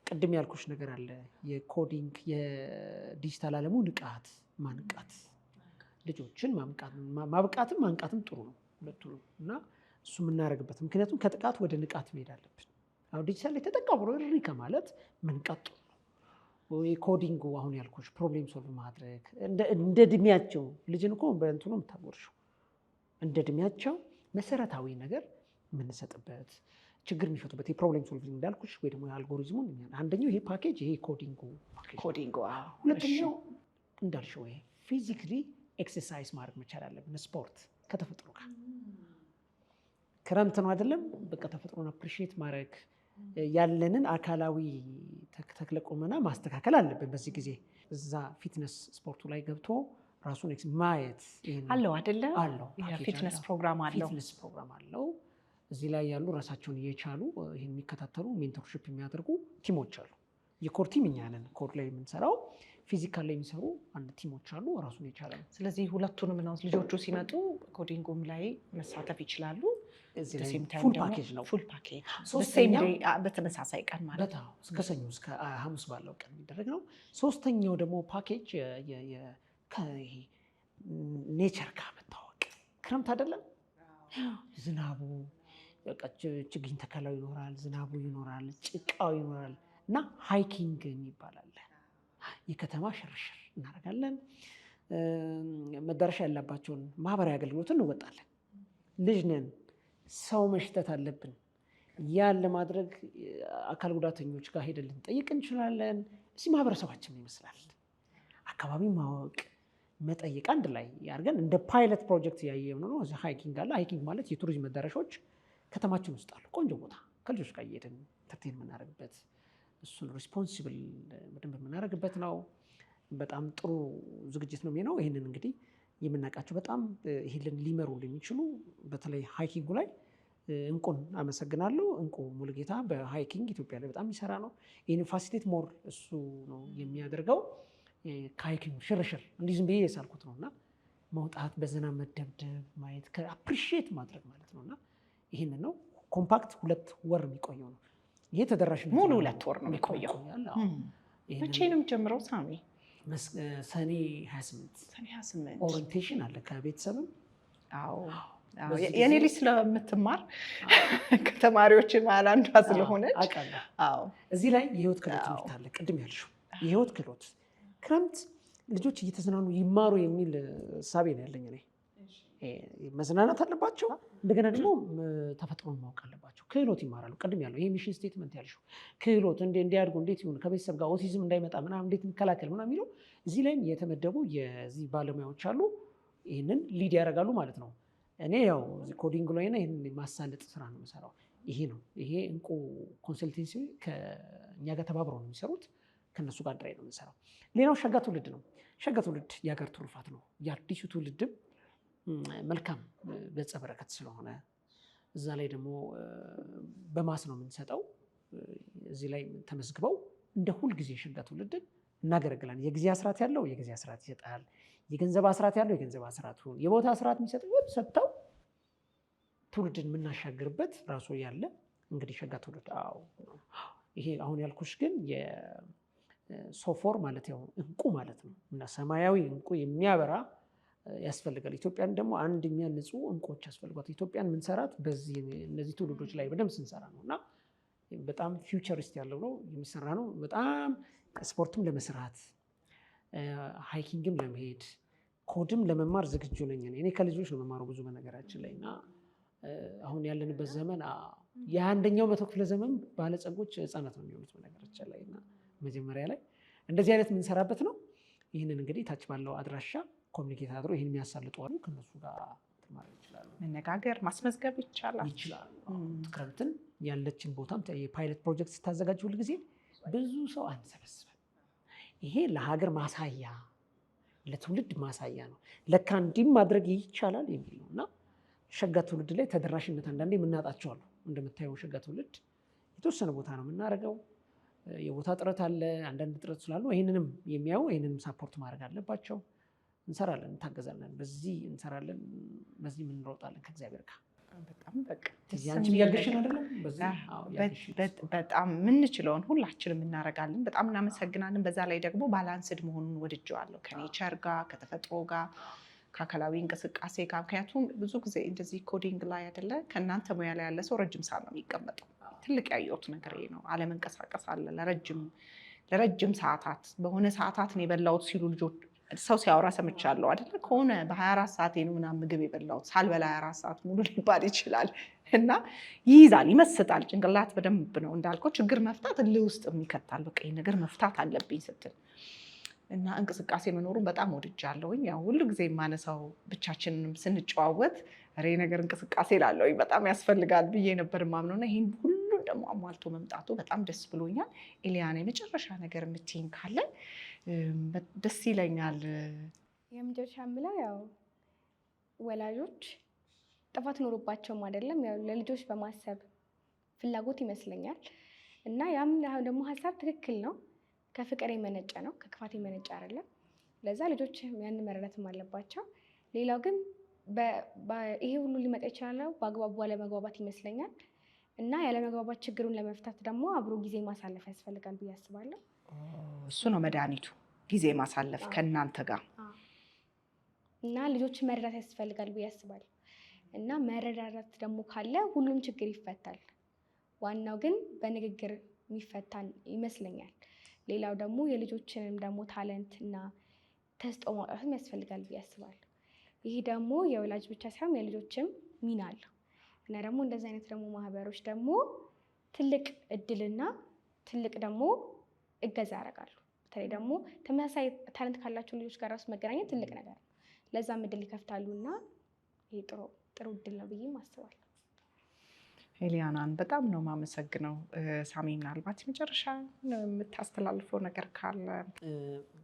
ቅድም ያልኩሽ ነገር አለ። የኮዲንግ የዲጂታል ዓለሙ ንቃት ማንቃት፣ ልጆችን ማብቃትም ማንቃትም ጥሩ ነው ሁለቱ ነው። እና እሱ የምናደርግበት ምክንያቱም ከጥቃት ወደ ንቃት መሄድ አለብን። አሁን ዲጂታል ላይ ተጠቃ ብሎ እሪ ከማለት መንቃት ጥሩ ነው። የኮዲንጉ አሁን ያልኩሽ ፕሮብሌም ሶልቭ ማድረግ እንደ እድሜያቸው ልጅን እኮ በእንትኑ የምታጎርሽው እንደ እድሜያቸው መሰረታዊ ነገር የምንሰጥበት ችግር የሚፈቱበት የፕሮብሌም ሶልቪንግ እንዳልኩሽ ወይ ደግሞ የአልጎሪዝሙን አንደኛው ይሄ ፓኬጅ ይሄ ኮዲንጉ። ሁለተኛው እንዳልሽው ይሄ ፊዚካሊ ኤክሰርሳይዝ ማድረግ መቻል አለብን። ስፖርት ከተፈጥሮ ጋር ክረምት ነው አይደለም? በቃ ተፈጥሮን አፕሪሺየት ማድረግ ያለንን አካላዊ ተክለ ቁመና ማስተካከል አለብን። በዚህ ጊዜ እዛ ፊትነስ ስፖርቱ ላይ ገብቶ ራሱን ማየት አለው አይደለ? አለው ፊትነስ ፕሮግራም አለው። ፊትነስ ፕሮግራም አለው። እዚህ ላይ ያሉ ራሳቸውን እየቻሉ ይህን የሚከታተሉ ሜንቶርሺፕ የሚያደርጉ ቲሞች አሉ። የኮር ቲም እኛ ነን ኮር ላይ የምንሰራው። ፊዚካል ላይ የሚሰሩ አንድ ቲሞች አሉ፣ ራሱን የቻለ ነው። ስለዚህ ሁለቱንም ነው ልጆቹ ሲመጡ ኮዲንጉም ላይ መሳተፍ ይችላሉ። ፉል ፓኬጅ ነው። ፉል ፓኬጅ በተመሳሳይ ቀን ማለት ነው። እስከ ሰኞ እስከ ሐሙስ ባለው ቀን የሚደረግ ነው። ሶስተኛው ደግሞ ፓኬጅ ኔቸር ጋር መታወቅ። ክረምት አይደለም ዝናቡ፣ ችግኝ ተከላው ይኖራል፣ ዝናቡ ይኖራል፣ ጭቃው ይኖራል እና ሃይኪንግ የሚባል አለ። የከተማ ሽርሽር እናደርጋለን። መዳረሻ ያለባቸውን ማህበራዊ አገልግሎት እንወጣለን። ልጅ ነን፣ ሰው መሽተት አለብን። ያን ለማድረግ አካል ጉዳተኞች ጋር ሄደን ልንጠይቅ እንችላለን። እዚህ ማህበረሰባችን ይመስላል። አካባቢ ማወቅ መጠየቅ አንድ ላይ ያርገን እንደ ፓይለት ፕሮጀክት ያየነው ነው። እዚህ ሃይኪንግ አለ። ሃይኪንግ ማለት የቱሪዝም መዳረሻዎች ከተማችን ውስጥ አሉ። ቆንጆ ቦታ ከልጆች ጋር እየሄድን ኢንተርቴን የምናደርግበት እሱን ሪስፖንሲብል በደንብ የምናደርግበት ነው። በጣም ጥሩ ዝግጅት ነው የሚሆነው። ይህንን እንግዲህ የምናውቃቸው በጣም ይህንን ሊመሩ የሚችሉ በተለይ ሃይኪንጉ ላይ እንቁን አመሰግናለሁ። እንቁ ሙሉጌታ በሃይኪንግ ኢትዮጵያ ላይ በጣም የሚሰራ ነው። ይህን ፋሲሊቴት ሞር እሱ ነው የሚያደርገው። ከሃይኪንግ ሽርሽር እንዲህ ዝም ብዬ የሳልኩት ነው እና መውጣት፣ በዝናብ መደብደብ ማየት አፕሪሺየት ማድረግ ማለት ነው እና ይህንን ነው። ኮምፓክት 2 ወር የሚቆየው ነው። ይሄ ተደራሽ ሙሉ 2 ወር ነው የሚቆየው። መቼ ነው የሚጀምረው ሳሚ? ሰኔ 28 ኦሪንቴሽን አለ ከቤተሰብም። የኔ ልጅ ስለምትማር ከተማሪዎችን መሀል አንዷ ስለሆነች አውቃለሁ። እዚህ ላይ የህይወት ክህሎት ትምህርት አለ። ቅድም ያልሽው የህይወት ክህሎት ክረምት ልጆች እየተዝናኑ ይማሩ የሚል እሳቤ ነው ያለኝ እኔ። መዝናናት አለባቸው፣ እንደገና ደግሞ ተፈጥሮን ማወቅ አለባቸው። ክህሎት ይማራሉ። ቅድም ያለው ይሄ ሚሽን ስቴትመንት ያልሽው ክህሎት እንዲያድጉ እንዴት ይሁን ከቤተሰብ ጋር ኦቲዝም እንዳይመጣ ምናምን እንዴት እንከላከል ምናምን የሚለው እዚህ ላይም የተመደቡ የዚህ ባለሙያዎች አሉ። ይህንን ሊድ ያደርጋሉ ማለት ነው። እኔ ያው ኮዲንግ ላይ እና ይህንን ማሳለጥ ስራ ነው የምሰራው። ይሄ ነው ይሄ እንቁ ኮንሰልቴንሲ ከእኛ ጋር ተባብረው ነው የሚሰሩት። ከነሱ ጋር ድራይ ነው የምንሰራው። ሌላው ሸጋ ትውልድ ነው። ሸጋ ትውልድ የሀገር ትሩፋት ነው። የአዲሱ ትውልድም መልካም ገጸ በረከት ስለሆነ እዛ ላይ ደግሞ በማስ ነው የምንሰጠው። እዚህ ላይ ተመዝግበው እንደ ሁል ጊዜ ሸጋ ትውልድን እናገለግላለን። የጊዜ አስራት ያለው የጊዜ አስራት ይሰጣል። የገንዘብ አስራት ያለው የገንዘብ አስራቱን፣ የቦታ አስራት የሚሰጠው ሰጥተው ትውልድን የምናሻግርበት ራሱ ያለ እንግዲህ ሸጋ ትውልድ። ይሄ አሁን ያልኩሽ ግን የሶፎር ማለት ያው እንቁ ማለት ነው እና ሰማያዊ እንቁ የሚያበራ ያስፈልጋል። ኢትዮጵያን ደግሞ አንድ የሚያንጹ እንቁዎች ያስፈልጓት። ኢትዮጵያን የምንሰራት በዚህ እነዚህ ትውልዶች ላይ በደንብ ስንሰራ ነው እና በጣም ፊውቸሪስት ያለው ነው የሚሰራ ነው። በጣም ስፖርትም ለመስራት ሃይኪንግም ለመሄድ ኮድም ለመማር ዝግጁ ነኝ። እኔ ከልጆች ነው መማረው ብዙ በነገራችን ላይ እና አሁን ያለንበት ዘመን የ21ኛው መቶ ክፍለ ዘመን ባለጸጎች ህፃናት ነው የሚሆኑት በነገራችን ላይ እና መጀመሪያ ላይ እንደዚህ አይነት የምንሰራበት ነው። ይህንን እንግዲህ ታች ባለው አድራሻ ኮሚኒኬት አድሮ ይህን የሚያሳልጡ አሉ። ከነሱ ጋር ማድረግ ይችላሉ። መነጋገር ማስመዝገብ ይችላል። ክረምትን ያለችን ቦታም የፓይለት ፕሮጀክት ስታዘጋጅ ሁል ጊዜ ብዙ ሰው አንሰበስበን። ይሄ ለሀገር ማሳያ ለትውልድ ማሳያ ነው። ለካ እንዲህም ማድረግ ይቻላል የሚል ነው እና ሸጋ ትውልድ ላይ ተደራሽነት አንዳንዴ የምናጣቸው አሉ። እንደምታየው ሸጋ ትውልድ የተወሰነ ቦታ ነው የምናደርገው። የቦታ ጥረት አለ፣ አንዳንድ ጥረት ስላሉ ይህንንም የሚያዩ ይህንንም ሳፖርት ማድረግ አለባቸው። እንሰራለን፣ እንታገዛለን፣ በዚህ እንሰራለን፣ በዚህ እንሮጣለን ከእግዚአብሔር ጋር። በጣም የምንችለውን ሁላችንም እናደርጋለን። በጣም እናመሰግናለን። በዛ ላይ ደግሞ ባላንስድ መሆኑን ወድጀዋለሁ ከኔቸር ጋር ከተፈጥሮ ጋር ከአካላዊ እንቅስቃሴ ጋር። ምክንያቱም ብዙ ጊዜ እንደዚህ ኮዲንግ ላይ አይደለ ከእናንተ ሙያ ላይ ያለ ሰው ረጅም ሰዓት ነው የሚቀመጠው። ትልቅ ያየሁት ነገር ይሄ ነው። አለመንቀሳቀስ አለ ለረጅም ሰዓታት። በሆነ ሰዓታት ነው የበላሁት ሲሉ ልጆች ሰው ሲያወራ ሰምቻለሁ አይደለ ከሆነ በ24 ሰዓት ነው ምናምን ምግብ የበላሁት ሳልበላ 24 ሰዓት ሙሉ ሊባል ይችላል። እና ይይዛል፣ ይመስጣል። ጭንቅላት በደንብ ነው እንዳልከው ችግር መፍታት እልህ ውስጥ የሚከታል። በቃ ይሄ ነገር መፍታት አለብኝ ስትል እና እንቅስቃሴ መኖሩን በጣም ወድጃለሁኝ። ያው ሁሉ ጊዜ የማነሳው ብቻችንን ስንጨዋወት ሬ ነገር እንቅስቃሴ ላለሁኝ በጣም ያስፈልጋል ብዬ ነበር የማምነውና ይህን ሁሉን ደግሞ አሟልቶ መምጣቱ በጣም ደስ ብሎኛል። ኤሊያና የመጨረሻ ነገር የምትይኝ ካለ ደስ ይለኛል። የመጨረሻ የምለው ያው ወላጆች ጥፋት ኖሮባቸውም አይደለም ያው ለልጆች በማሰብ ፍላጎት ይመስለኛል እና ያም ደግሞ ሀሳብ ትክክል ነው። ከፍቅር የመነጨ ነው፣ ከክፋት የመነጨ አይደለም። ለዛ ልጆች ያን መረዳትም አለባቸው። ሌላው ግን ይሄ ሁሉ ሊመጣ ይችላል በአግባቡ አለመግባባት ይመስለኛል እና ያለመግባባት ችግሩን ለመፍታት ደግሞ አብሮ ጊዜ ማሳለፍ ያስፈልጋል ብዬ አስባለሁ። እሱ ነው መድኃኒቱ፣ ጊዜ ማሳለፍ ከእናንተ ጋር እና ልጆችን መረዳት ያስፈልጋል ብዬ አስባለሁ። እና መረዳዳት ደግሞ ካለ ሁሉም ችግር ይፈታል። ዋናው ግን በንግግር የሚፈታን ይመስለኛል። ሌላው ደግሞ የልጆችንም ደግሞ ታለንት እና ተስጦ ማውጣትም ያስፈልጋል ብዬ አስባለሁ። ይሄ ደግሞ የወላጅ ብቻ ሳይሆን የልጆችም ሚና አለው እና ደግሞ እንደዚህ አይነት ደግሞ ማህበሮች ደግሞ ትልቅ እድልና ትልቅ ደግሞ እገዛ ያደርጋሉ። በተለይ ደግሞ ተመሳሳይ ታለንት ካላቸው ልጆች ጋር ራሱ መገናኘት ትልቅ ነገር ነው። ለዛም እድል ይከፍታሉ እና ይሄ ጥሩ እድል ነው ብዬ አስባለሁ። ኤሊያናን በጣም ነው የማመሰግነው። ሳሚ ምናልባት መጨረሻ የምታስተላልፈው ነገር ካለ?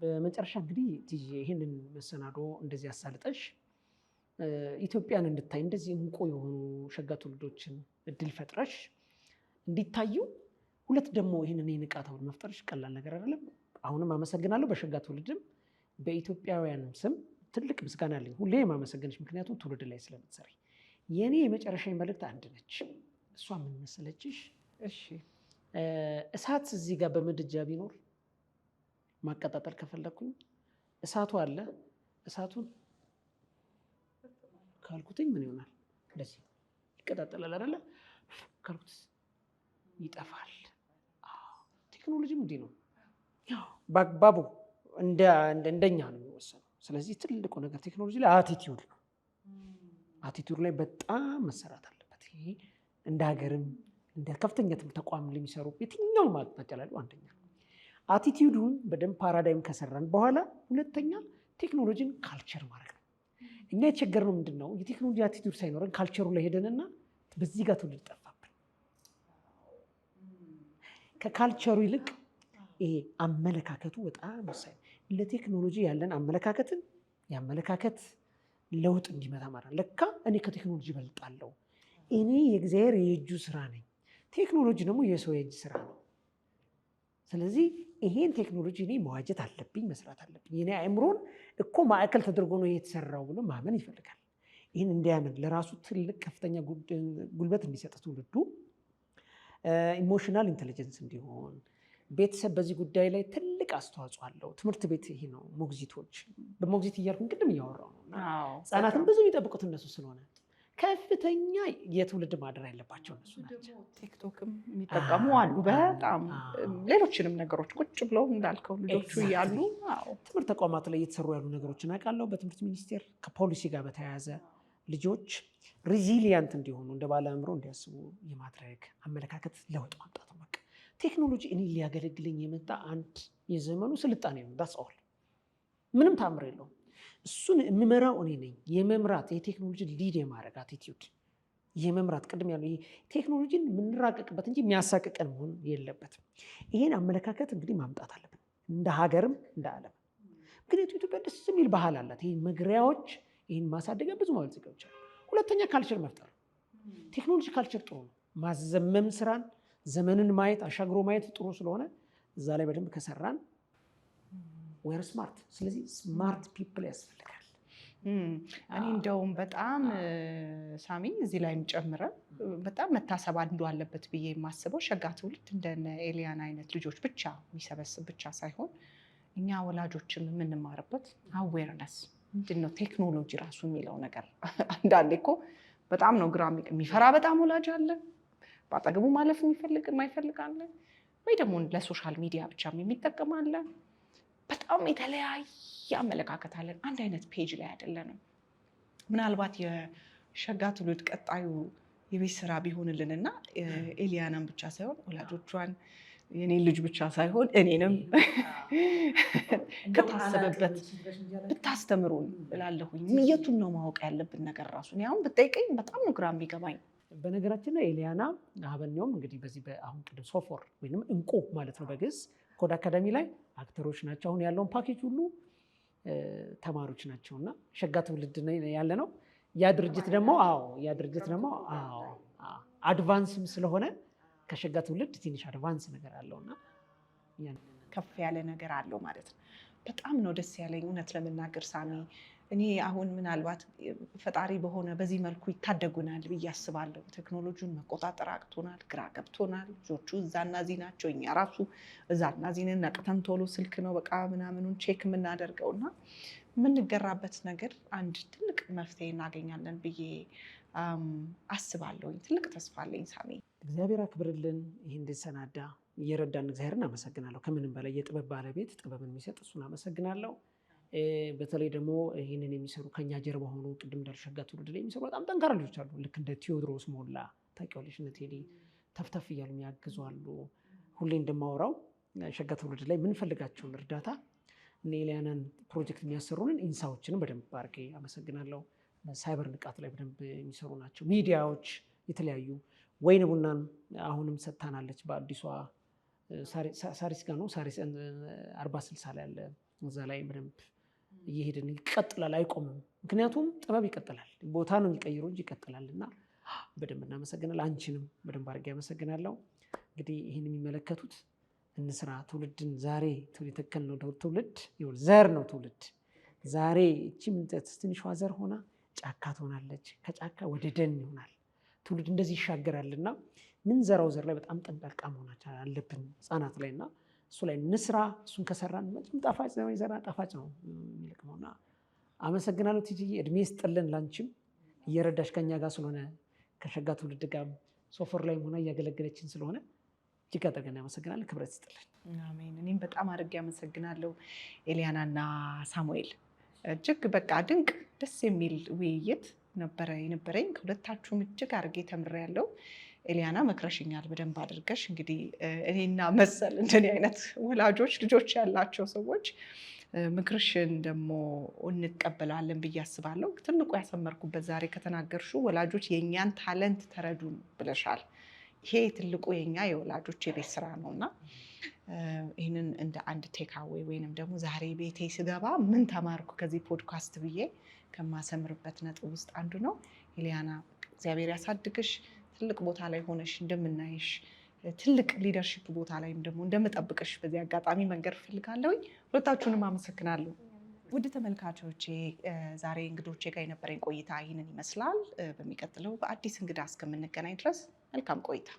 በመጨረሻ እንግዲህ ይህንን መሰናዶ እንደዚህ አሳልጠሽ ኢትዮጵያን እንድታይ እንደዚህ እንቁ የሆኑ ሸጋ ትውልዶችን እድል ፈጥረሽ እንዲታዩ፣ ሁለት ደግሞ ይህንን የንቃተ ትውልድ መፍጠርሽ ቀላል ነገር አይደለም። አሁንም አመሰግናለሁ። በሸጋ ትውልድም በኢትዮጵያውያንም ስም ትልቅ ምስጋና አለኝ። ሁሌ የማመሰግንሽ ምክንያቱም ትውልድ ላይ ስለምትሰሪ። የኔ የመጨረሻ መልእክት አንድ ነች። እሷ ምን መሰለችሽ? እሺ እሳት እዚህ ጋር በምድጃ ቢኖር ማቀጣጠል ከፈለኩኝ እሳቱ አለ። እሳቱን ካልኩትኝ ምን ይሆናል? እንደዚህ ይቀጣጠላል አይደለ? ካልኩት ይጠፋል። ቴክኖሎጂም እንዲህ ነው፣ በአግባቡ እንደኛ ነው የሚወሰነው። ስለዚህ ትልቁ ነገር ቴክኖሎጂ ላይ አቲቲዩድ ነው። አቲቲዩድ ላይ በጣም መሰራት አለበት። ይሄ እንደ ሀገርም እንደ ከፍተኛ ትምህርት ተቋም ለሚሰሩ የትኛውም አቅጣጫ ላይ አንደኛ አቲቲዩዱን በደንብ ፓራዳይም ከሰራን በኋላ ሁለተኛ ቴክኖሎጂን ካልቸር ማድረግ ነው። እኛ የቸገርነው ምንድን ነው? የቴክኖሎጂ አቲቲዩድ ሳይኖረን ካልቸሩ ላይ ሄደንና በዚህ ጋር ትውልድ ጠፋብን። ከካልቸሩ ይልቅ ይሄ አመለካከቱ በጣም ወሳኝ። ለቴክኖሎጂ ያለን አመለካከትን የአመለካከት ለውጥ እንዲመጣ ማለት ለካ እኔ ከቴክኖሎጂ እበልጣለሁ፣ እኔ የእግዚአብሔር የእጁ ስራ ነኝ፣ ቴክኖሎጂ ደግሞ የሰው የእጅ ስራ ነው። ስለዚህ ይሄን ቴክኖሎጂ እኔ መዋጀት አለብኝ፣ መስራት አለብኝ። የኔ አእምሮን እኮ ማዕከል ተደርጎ ነው የተሰራው ብሎ ማመን ይፈልጋል። ይህን እንዲያምን ለራሱ ትልቅ ከፍተኛ ጉልበት እንዲሰጥ ትውልዱ ኢሞሽናል ኢንቴሊጀንስ እንዲሆን ቤተሰብ በዚህ ጉዳይ ላይ ትልቅ አስተዋጽኦ አለው። ትምህርት ቤት ይሄ ነው። ሞግዚቶች በሞግዚት እያልኩኝ ቅድም እያወራሁ ነው። ህጻናትን ብዙ የሚጠብቁት እነሱ ስለሆነ ከፍተኛ የትውልድ ማደር ያለባቸው እነሱ ናቸው። ቲክቶክም የሚጠቀሙ አሉ። በጣም ሌሎችንም ነገሮች ቁጭ ብለው እንዳልከው ልጆቹ እያሉ ትምህርት ተቋማት ላይ እየተሰሩ ያሉ ነገሮችን አውቃለሁ። በትምህርት ሚኒስቴር ከፖሊሲ ጋር በተያያዘ ልጆች ሪዚሊያንት እንዲሆኑ እንደ ባለ አእምሮ እንዲያስቡ የማድረግ አመለካከት ለውጥ ማምጣት ነው። በቃ ቴክኖሎጂ እኔ ሊያገለግለኝ የመጣ አንድ የዘመኑ ስልጣኔ ነው። ዳስዋል ምንም ታምር የለውም። እሱን የምመራው እኔ ነኝ። የመምራት የቴክኖሎጂ ሊድ የማድረግ አቲቲዩድ የመምራት ቅድም ያለው ይሄ ቴክኖሎጂን የምንራቀቅበት እንጂ የሚያሳቅቀን መሆን የለበትም። ይሄን አመለካከት እንግዲህ ማምጣት አለብን እንደ ሀገርም እንደ ዓለም። ምክንያቱም ኢትዮጵያ ደስ የሚል ባህል አላት። ይሄ መግሪያዎች ይህን ማሳደጊያ ብዙ ማበልጸጊያዎች አሉ። ሁለተኛ ካልቸር መፍጠር። ቴክኖሎጂ ካልቸር ጥሩ ነው። ማዘመም ስራን ዘመንን ማየት አሻግሮ ማየት ጥሩ ስለሆነ እዛ ላይ በደንብ ከሰራን ወር ስማርት። ስለዚህ ስማርት ፒፕል ያስፈልጋል። እኔ እንደውም በጣም ሳሚ እዚህ ላይም ጨምረን በጣም መታሰብ አንዱ አለበት ብዬ የማስበው ሸጋ ትውልድ እንደነ ኤሊያና አይነት ልጆች ብቻ የሚሰበስብ ብቻ ሳይሆን እኛ ወላጆችም የምንማርበት አዌርነስ ምንድን ነው ቴክኖሎጂ ራሱ የሚለው ነገር። አንዳንዴ እኮ በጣም ነው ግራ የሚፈራ በጣም ወላጅ አለ፣ በአጠገቡ ማለፍ የማይፈልግ አለ፣ ወይ ደግሞ ለሶሻል ሚዲያ ብቻም የሚጠቀም አለ። በጣም የተለያየ አመለካከት አለን። አንድ አይነት ፔጅ ላይ አይደለንም። ምናልባት የሸጋ ትውልድ ቀጣዩ የቤት ስራ ቢሆንልንና ኤሊያናን ብቻ ሳይሆን ወላጆቿን የኔን ልጅ ብቻ ሳይሆን እኔንም ከታሰበበት ብታስተምሩን እላለሁኝ። የቱን ነው ማወቅ ያለብን ነገር ራሱ እኔ አሁን ብጠይቀኝ በጣም ነው ግራ የሚገባኝ። በነገራችን ላይ ኤሊያና ሀበኛውም እንግዲህ በዚህ አሁን ቅድም ሶፎር ወይም እንቁ ማለት ነው በግዕዝ ኮድ አካዳሚ ላይ አክተሮች ናቸው። አሁን ያለውን ፓኬጅ ሁሉ ተማሪዎች ናቸው እና ሸጋ ትውልድ ያለ ነው። ያ ድርጅት ደግሞ አድቫንስም ስለሆነ ከሸጋ ትውልድ ትንሽ አድቫንስ ነገር አለውና ከፍ ያለ ነገር አለው ማለት ነው። በጣም ነው ደስ ያለኝ እውነት ለመናገር ሳሚ። እኔ አሁን ምናልባት ፈጣሪ በሆነ በዚህ መልኩ ይታደጉናል ብዬ አስባለሁ። ቴክኖሎጂውን መቆጣጠር አቅቶናል፣ ግራ ገብቶናል። ልጆቹ እዛና እዚህ ናቸው። እኛ ራሱ እዛና እዚህን ነቅተን ቶሎ ስልክ ነው በቃ ምናምኑን ቼክ የምናደርገው እና የምንገራበት ነገር አንድ ትልቅ መፍትሄ እናገኛለን ብዬ አስባለሁ። ትልቅ ተስፋ አለኝ ሳሚ። እግዚአብሔር አክብርልን። ይህ እንድሰናዳ እየረዳን እግዚአብሔርን አመሰግናለሁ። ከምንም በላይ የጥበብ ባለቤት ጥበብን የሚሰጥ እሱን አመሰግናለሁ። በተለይ ደግሞ ይህንን የሚሰሩ ከኛ ጀርባ ሆኖ ቅድም እንዳልኩ ሸጋ ትውልድ ላይ የሚሰሩ በጣም ጠንካራ ልጆች አሉ። ልክ እንደ ቴዎድሮስ ሞላ ታውቂዋለሽ፣ እነ ቴዲ ተፍተፍ እያሉ የሚያግዙ አሉ። ሁሌ እንደማወራው ሸጋ ትውልድ ላይ የምንፈልጋቸውን እርዳታ እነ ኤሊያናን ፕሮጀክት የሚያሰሩንን ኢንሳዎችንም በደንብ አድርጌ አመሰግናለሁ። ሳይበር ንቃት ላይ በደንብ የሚሰሩ ናቸው። ሚዲያዎች የተለያዩ ወይን ቡናን አሁንም ሰጥታናለች። በአዲሷ ሳሪስ ጋር ነው 40/60 ላይ ያለ እዛ ላይ በደንብ እየሄድን ይቀጥላል፣ አይቆምም። ምክንያቱም ጥበብ ይቀጥላል፣ ቦታ ነው የሚቀይረው እንጂ ይቀጥላል። እና በደንብ እናመሰግናለን። አንቺንም በደንብ አድርጌ አመሰግናለሁ። እንግዲህ ይህን የሚመለከቱት እንስራ ትውልድን ዛሬ የተከል ነው ትውልድ ዘር ነው ትውልድ ዛሬ እቺም ትንሿ ዘር ሆና ጫካ ትሆናለች፣ ከጫካ ወደ ደን ይሆናል። ትውልድ እንደዚህ ይሻገራልና ምን ዘራው ዘር ላይ በጣም ጠንቃቃ መሆናችን አለብን ህፃናት ላይ እና እሱ ላይ እንስራ። እሱን ከሰራን መቼም ጣፋጭ ነው የዘራ ጣፋጭ ነው የሚለቅመውና አመሰግናለሁ። ቲጂዬ እድሜ ስጥልን። ላንቺም እየረዳሽ ከኛ ጋር ስለሆነ ከሸጋ ትውልድ ጋር ሶፎር ላይ ሆና እያገለገለችን ስለሆነ እጅግ አድርገን አመሰግናለን። ክብረት ስጥልን። አሜን። እኔም በጣም አድርጌ አመሰግናለሁ ኤሊያናና ሳሙኤል። እጅግ በቃ ድንቅ ደስ የሚል ውይይት ነበረ የነበረኝ። ከሁለታችሁም እጅግ አድርጌ ተምሬያለሁ። ኤሊያና መክረሽኛል በደንብ አድርገሽ። እንግዲህ እኔና መሰል እንደኔ አይነት ወላጆች ልጆች ያላቸው ሰዎች ምክርሽን ደግሞ እንቀበላለን ብዬ አስባለሁ። ትልቁ ያሰመርኩበት ዛሬ ከተናገርሽው ወላጆች የእኛን ታለንት ተረዱን ብለሻል። ይሄ ትልቁ የኛ የወላጆች የቤት ስራ ነው እና ይህንን እንደ አንድ ቴካዌ ወይንም ደግሞ ዛሬ ቤቴ ስገባ ምን ተማርኩ ከዚህ ፖድካስት ብዬ ከማሰምርበት ነጥብ ውስጥ አንዱ ነው። ኤሊያና እግዚአብሔር ያሳድግሽ። ትልቅ ቦታ ላይ ሆነሽ እንደምናይሽ ትልቅ ሊደርሺፕ ቦታ ላይም ደግሞ እንደምጠብቅሽ በዚህ አጋጣሚ መንገር እፈልጋለሁ። ሁለታችሁንም አመሰግናለሁ። ውድ ተመልካቾቼ ዛሬ እንግዶቼ ጋር የነበረኝ ቆይታ ይህንን ይመስላል። በሚቀጥለው በአዲስ እንግዳ እስከምንገናኝ ድረስ መልካም ቆይታ